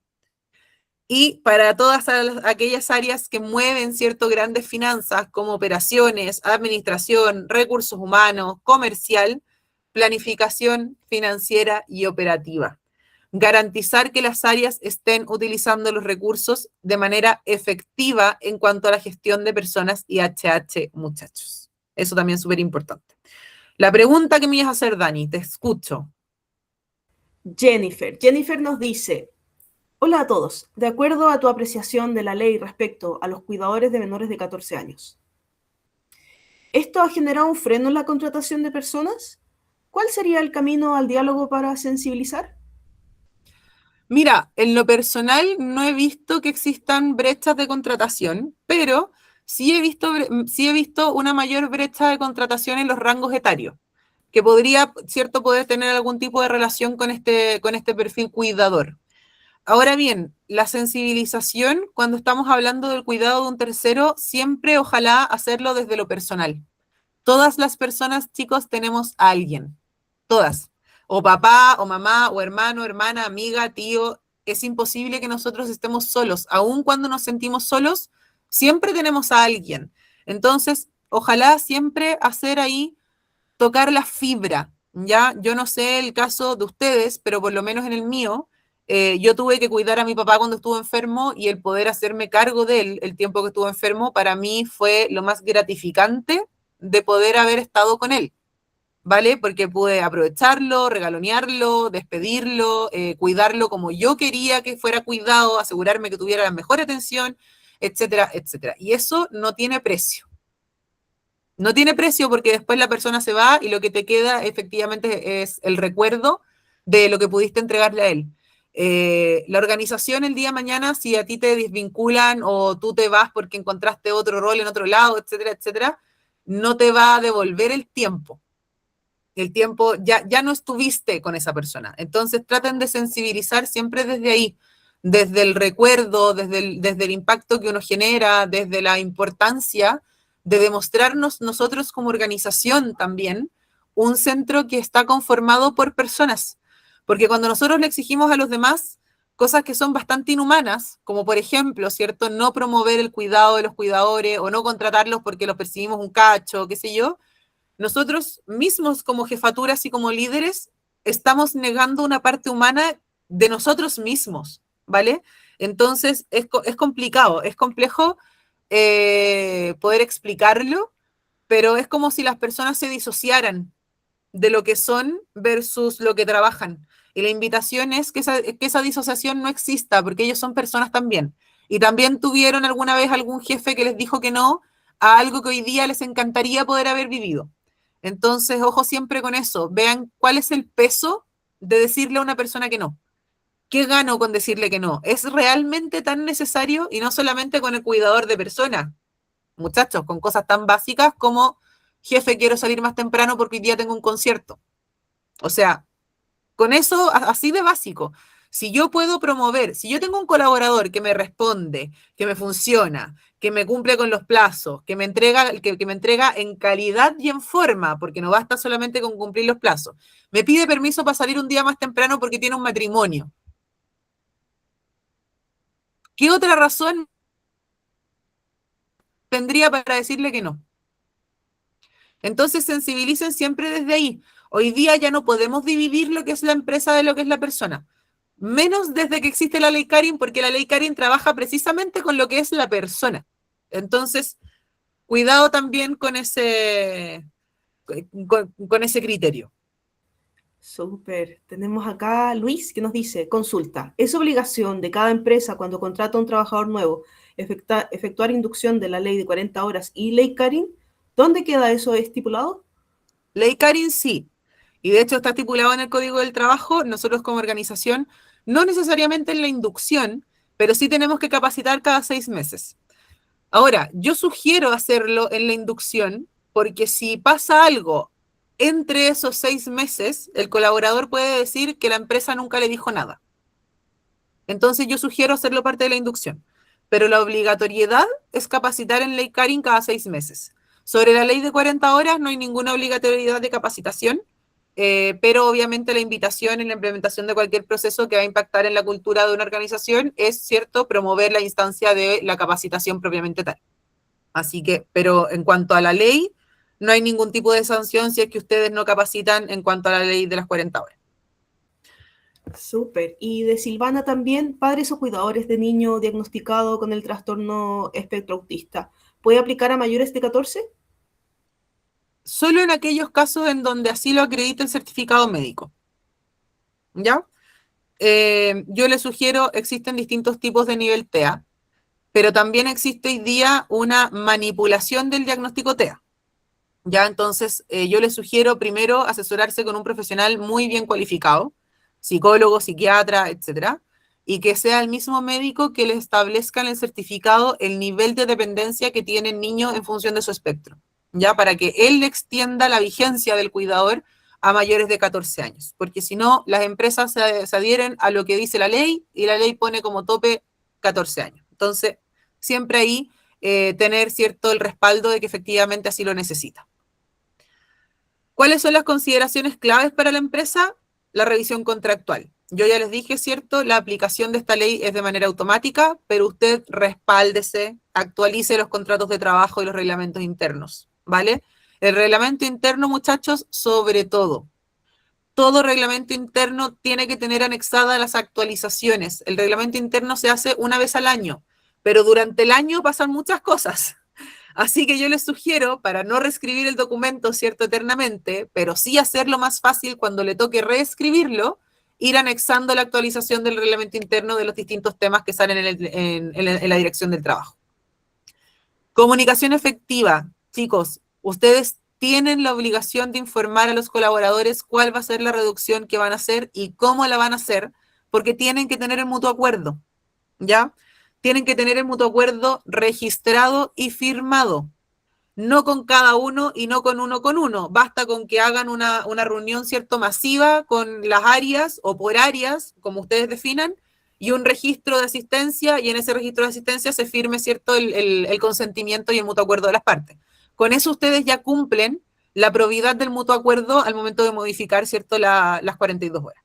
A: Y para todas aquellas áreas que mueven cierto grandes finanzas como operaciones, administración, recursos humanos, comercial, planificación financiera y operativa. Garantizar que las áreas estén utilizando los recursos de manera efectiva en cuanto a la gestión de personas y HH, muchachos. Eso también es súper importante. La pregunta que me ibas a hacer, Dani, te escucho.
B: Jennifer nos dice, hola a todos, de acuerdo a tu apreciación de la ley respecto a los cuidadores de menores de 14 años, ¿esto ha generado un freno en la contratación de personas? ¿Cuál sería el camino al diálogo para sensibilizar?
A: Mira, en lo personal no he visto que existan brechas de contratación, pero sí he visto una mayor brecha de contratación en los rangos etarios, que podría, cierto, poder tener algún tipo de relación con este perfil cuidador. Ahora bien, la sensibilización, cuando estamos hablando del cuidado de un tercero, siempre ojalá hacerlo desde lo personal. Todas las personas, chicos, tenemos a alguien. Todas. O papá, o mamá, o hermano, hermana, amiga, tío. Es imposible que nosotros estemos solos. Aun cuando nos sentimos solos, siempre tenemos a alguien. Entonces, ojalá siempre hacer ahí, tocar la fibra. Ya, yo no sé el caso de ustedes, pero por lo menos en el mío, yo tuve que cuidar a mi papá cuando estuvo enfermo y el poder hacerme cargo de él el tiempo que estuvo enfermo, para mí fue lo más gratificante de poder haber estado con él, ¿vale? Porque pude aprovecharlo, regalonearlo, despedirlo, cuidarlo como yo quería que fuera cuidado, asegurarme que tuviera la mejor atención, etcétera, etcétera. Y eso no tiene precio. No tiene precio porque después la persona se va y lo que te queda efectivamente es el recuerdo de lo que pudiste entregarle a él. La organización el día de mañana, si a ti te desvinculan o tú te vas porque encontraste otro rol en otro lado, etcétera, etcétera, no te va a devolver el tiempo. El tiempo ya no estuviste con esa persona. Entonces traten de sensibilizar siempre desde ahí, desde el recuerdo, desde el impacto que uno genera, desde la importancia de demostrarnos nosotros como organización también un centro que está conformado por personas. Porque cuando nosotros le exigimos a los demás cosas que son bastante inhumanas, como por ejemplo, ¿cierto? No promover el cuidado de los cuidadores o no contratarlos porque los percibimos un cacho, qué sé yo, nosotros mismos como jefaturas y como líderes estamos negando una parte humana de nosotros mismos, ¿vale? Entonces es complicado, es complejo poder explicarlo, pero es como si las personas se disociaran de lo que son versus lo que trabajan. Y la invitación es que esa disociación no exista, porque ellos son personas también. Y también tuvieron alguna vez algún jefe que les dijo que no a algo que hoy día les encantaría poder haber vivido. Entonces, ojo siempre con eso. Vean cuál es el peso de decirle a una persona que no. ¿Qué gano con decirle que no? ¿Es realmente tan necesario? Y no solamente con el cuidador de personas, muchachos, con cosas tan básicas como, jefe, quiero salir más temprano porque hoy día tengo un concierto. O sea, con eso, así de básico. Si yo puedo promover, si yo tengo un colaborador que me responde, que me funciona, que me cumple con los plazos, que me entrega en calidad y en forma, porque no basta solamente con cumplir los plazos, me pide permiso para salir un día más temprano porque tiene un matrimonio. ¿Qué otra razón tendría para decirle que no? Entonces sensibilicen siempre desde ahí. Hoy día ya no podemos dividir lo que es la empresa de lo que es la persona. Menos desde que existe la ley Karin, porque la ley Karin trabaja precisamente con lo que es la persona. Entonces, cuidado también con ese criterio.
B: Súper. Tenemos acá a Luis que nos dice, consulta, ¿es obligación de cada empresa cuando contrata a un trabajador nuevo efectuar inducción de la ley de 40 horas y ley Karin? ¿Dónde queda eso estipulado?
A: Ley Karin sí, y de hecho está estipulado en el Código del Trabajo. Nosotros como organización No necesariamente en la inducción, pero sí tenemos que capacitar cada 6 meses. Ahora, yo sugiero hacerlo en la inducción porque si pasa algo entre esos 6 meses, el colaborador puede decir que la empresa nunca le dijo nada. Entonces yo sugiero hacerlo parte de la inducción, pero la obligatoriedad es capacitar en ley Carin cada 6 meses. Sobre la ley de 40 horas no hay ninguna obligatoriedad de capacitación, pero obviamente la invitación en la implementación de cualquier proceso que va a impactar en la cultura de una organización es, cierto, promover la instancia de la capacitación propiamente tal. Así que, pero en cuanto a la ley, no hay ningún tipo de sanción si es que ustedes no capacitan en cuanto a la ley de las 40 horas.
B: Súper. Y de Silvana también, padres o cuidadores de niño diagnosticado con el trastorno espectro autista. ¿Puede aplicar a mayores de 14?
A: Solo en aquellos casos en donde así lo acredita el certificado médico. ¿Ya? Yo les sugiero, existen distintos tipos de nivel TEA, pero también existe hoy día una manipulación del diagnóstico TEA. ¿Ya? Entonces, yo les sugiero primero asesorarse con un profesional muy bien cualificado, psicólogo, psiquiatra, etcétera, y que sea el mismo médico que le establezca en el certificado el nivel de dependencia que tiene el niño en función de su espectro, ¿ya? Para que él le extienda la vigencia del cuidador a mayores de 14 años, porque si no, las empresas se adhieren a lo que dice la ley y la ley pone como tope 14 años. Entonces, siempre ahí tener, cierto, el respaldo de que efectivamente así lo necesita. ¿Cuáles son las consideraciones claves para la empresa? La revisión contractual. Yo ya les dije, ¿cierto? La aplicación de esta ley es de manera automática, pero usted respáldese, actualice los contratos de trabajo y los reglamentos internos, ¿vale? El reglamento interno, muchachos, sobre todo. Todo reglamento interno tiene que tener anexadas las actualizaciones. El reglamento interno se hace una vez al año, pero durante el año pasan muchas cosas. Así que yo les sugiero, para no reescribir el documento, cierto, eternamente, pero sí hacerlo más fácil cuando le toque reescribirlo, ir anexando la actualización del reglamento interno de los distintos temas que salen en la dirección del trabajo. Comunicación efectiva. Chicos, ustedes tienen la obligación de informar a los colaboradores cuál va a ser la reducción que van a hacer y cómo la van a hacer, porque tienen que tener el mutuo acuerdo, ¿ya? Tienen que tener el mutuo acuerdo registrado y firmado, no con cada uno y no con uno. Basta con que hagan una reunión, cierto, masiva con las áreas o por áreas, como ustedes definan, y un registro de asistencia, y en ese registro de asistencia se firme, cierto, el consentimiento y el mutuo acuerdo de las partes. Con eso ustedes ya cumplen la probidad del mutuo acuerdo al momento de modificar, cierto, las 42 horas.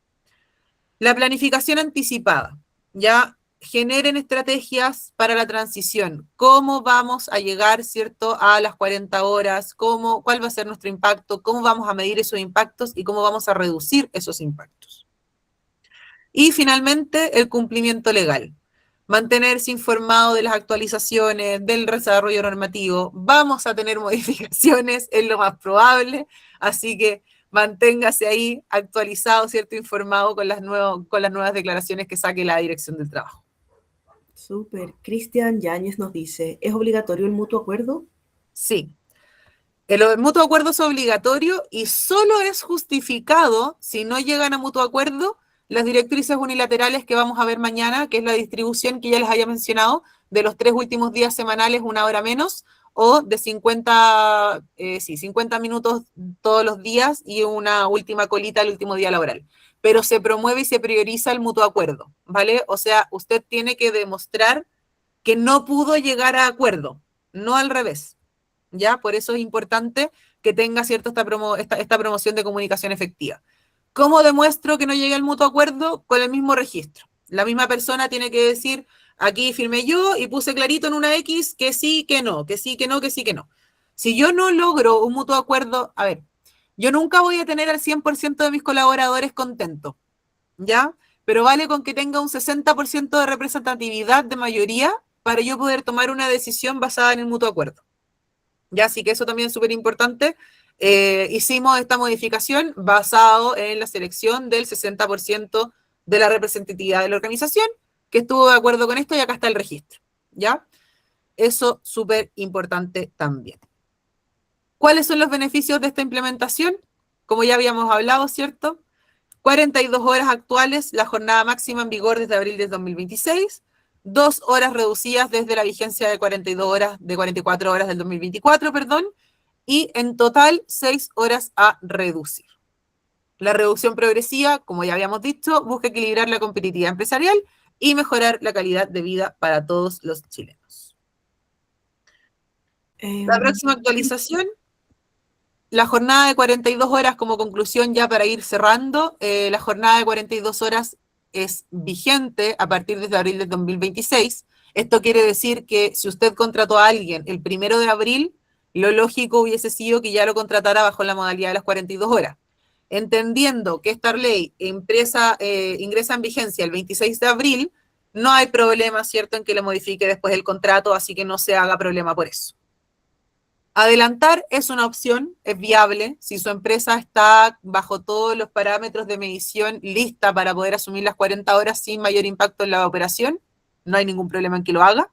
A: La planificación anticipada, ya generen estrategias para la transición. ¿Cómo vamos a llegar, cierto, a las 40 horas? ¿Cuál va a ser nuestro impacto? ¿Cómo vamos a medir esos impactos? ¿Y cómo vamos a reducir esos impactos? Y finalmente, el cumplimiento legal. Mantenerse informado de las actualizaciones, del desarrollo normativo. Vamos a tener modificaciones, es lo más probable, así que manténgase ahí actualizado, ¿cierto? Informado con las nuevas declaraciones que saque la Dirección del Trabajo.
B: Súper. Cristian Yáñez nos dice, ¿es obligatorio el mutuo acuerdo?
A: Sí. El mutuo acuerdo es obligatorio y solo es justificado si no llegan a mutuo acuerdo las directrices unilaterales que vamos a ver mañana, que es la distribución que ya les había mencionado, de los 3 últimos días semanales, 1 hora menos, o de 50 minutos todos los días y una última colita el último día laboral. Pero se promueve y se prioriza el mutuo acuerdo, ¿vale? O sea, usted tiene que demostrar que no pudo llegar a acuerdo, no al revés. ¿Ya? Por eso es importante que tenga, ¿cierto?, esta promoción de comunicación efectiva. ¿Cómo demuestro que no llegué al mutuo acuerdo? Con el mismo registro. La misma persona tiene que decir, aquí firmé yo y puse clarito en una X que sí, que no, que sí, que no, que sí, que no. Si yo no logro un mutuo acuerdo, a ver, yo nunca voy a tener al 100% de mis colaboradores contentos, ¿ya? Pero vale con que tenga un 60% de representatividad de mayoría para yo poder tomar una decisión basada en el mutuo acuerdo. Ya, así que eso también es súper importante. Hicimos esta modificación basado en la selección del 60% de la representatividad de la organización, que estuvo de acuerdo con esto y acá está el registro. ¿Ya? Eso súper importante también. ¿Cuáles son los beneficios de esta implementación? Como ya habíamos hablado, ¿cierto? 42 horas actuales, la jornada máxima en vigor desde abril de 2026, 2 horas reducidas desde la vigencia de 42 horas, de 44 horas del 2024, perdón, y en total 6 horas a reducir. La reducción progresiva, como ya habíamos dicho, busca equilibrar la competitividad empresarial y mejorar la calidad de vida para todos los chilenos. La próxima actualización, la jornada de 42 horas como conclusión ya para ir cerrando, la jornada de 42 horas es vigente a partir de abril de 2026. Esto quiere decir que si usted contrató a alguien el 1 de abril, lo lógico hubiese sido que ya lo contratara bajo la modalidad de las 42 horas. Entendiendo que esta ley ingresa en vigencia el 26 de abril, no hay problema, ¿cierto?, en que le modifique después el contrato, así que no se haga problema por eso. Adelantar es una opción, es viable, si su empresa está bajo todos los parámetros de medición lista para poder asumir las 40 horas sin mayor impacto en la operación, no hay ningún problema en que lo haga.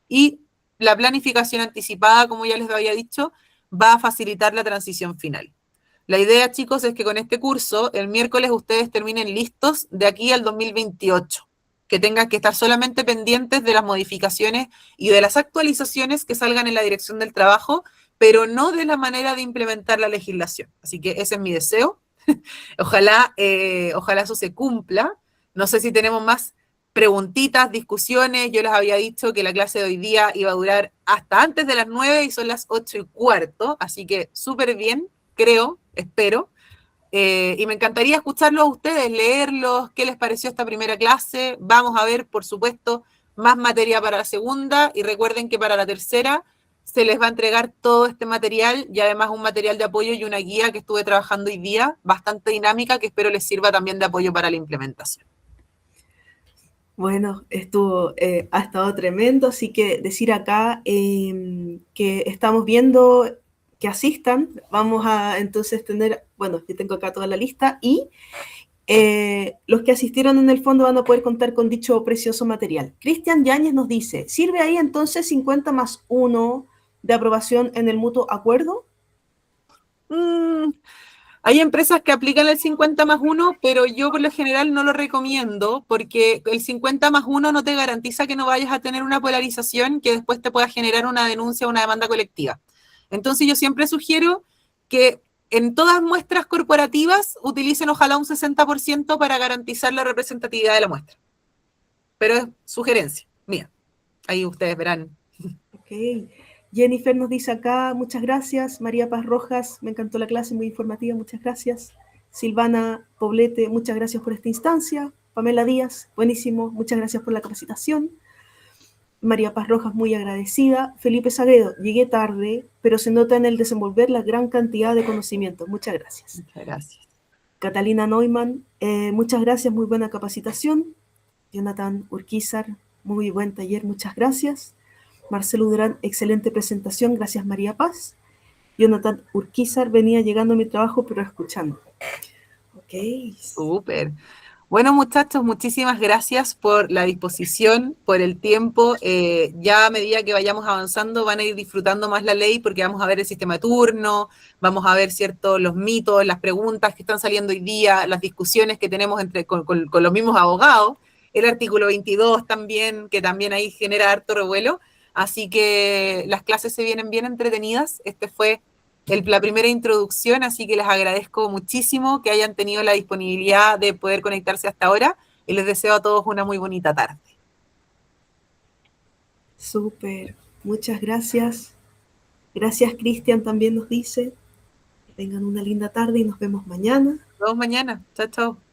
A: Y la planificación anticipada, como ya les había dicho, va a facilitar la transición final. La idea, chicos, es que con este curso, el miércoles ustedes terminen listos de aquí al 2028, que tengan que estar solamente pendientes de las modificaciones y de las actualizaciones que salgan en la dirección del trabajo, pero no de la manera de implementar la legislación. Así que ese es mi deseo. Ojalá eso se cumpla. No sé si tenemos más preguntitas, discusiones. Yo les había dicho que la clase de hoy día iba a durar hasta antes de las 9 y son las 8:15, así que súper bien, creo, espero. Y me encantaría escucharlos a ustedes, leerlos, qué les pareció esta primera clase. Vamos a ver, por supuesto, más materia para la segunda y recuerden que para la tercera se les va a entregar todo este material y además un material de apoyo y una guía que estuve trabajando hoy día, bastante dinámica, que espero les sirva también de apoyo para la implementación.
B: Bueno, ha estado tremendo, así que decir acá que estamos viendo que asistan. Vamos a entonces tener, bueno, yo tengo acá toda la lista y los que asistieron en el fondo van a poder contar con dicho precioso material. Cristian Yáñez nos dice, ¿sirve ahí entonces 50 más 1 de aprobación en el mutuo acuerdo?
A: Hay empresas que aplican el 50 más 1, pero yo por lo general no lo recomiendo porque el 50 más 1 no te garantiza que no vayas a tener una polarización que después te pueda generar una denuncia o una demanda colectiva. Entonces yo siempre sugiero que en todas muestras corporativas utilicen ojalá un 60% para garantizar la representatividad de la muestra. Pero es sugerencia mía. Ahí ustedes verán.
B: Ok. Jennifer nos dice acá, muchas gracias. María Paz Rojas, me encantó la clase, muy informativa, muchas gracias. Silvana Poblete, muchas gracias por esta instancia. Pamela Díaz, buenísimo, muchas gracias por la capacitación. María Paz Rojas, muy agradecida. Felipe Sagredo, llegué tarde, pero se nota en el desenvolver la gran cantidad de conocimientos. Muchas gracias.
A: Muchas gracias.
B: Catalina Neumann, muchas gracias, muy buena capacitación. Jonathan Urquizar, muy buen taller, muchas gracias. Marcelo Durán, excelente presentación, gracias María Paz. Jonathan Urquizar, venía llegando a mi trabajo, pero escuchando. Ok.
A: Súper. Bueno, muchachos, muchísimas gracias por la disposición, por el tiempo. Ya a medida que vayamos avanzando van a ir disfrutando más la ley porque vamos a ver el sistema de turno, vamos a ver, ¿cierto?, los mitos, las preguntas que están saliendo hoy día, las discusiones que tenemos con los mismos abogados, el artículo 22 también, que también ahí genera harto revuelo. Así que las clases se vienen bien entretenidas. Este fue la primera introducción, así que les agradezco muchísimo que hayan tenido la disponibilidad de poder conectarse hasta ahora y les deseo a todos una muy bonita tarde.
B: Súper, muchas gracias. Gracias, Cristian, también nos dice. Que tengan una linda tarde y nos vemos mañana.
A: Nos vemos mañana. Chao, chao.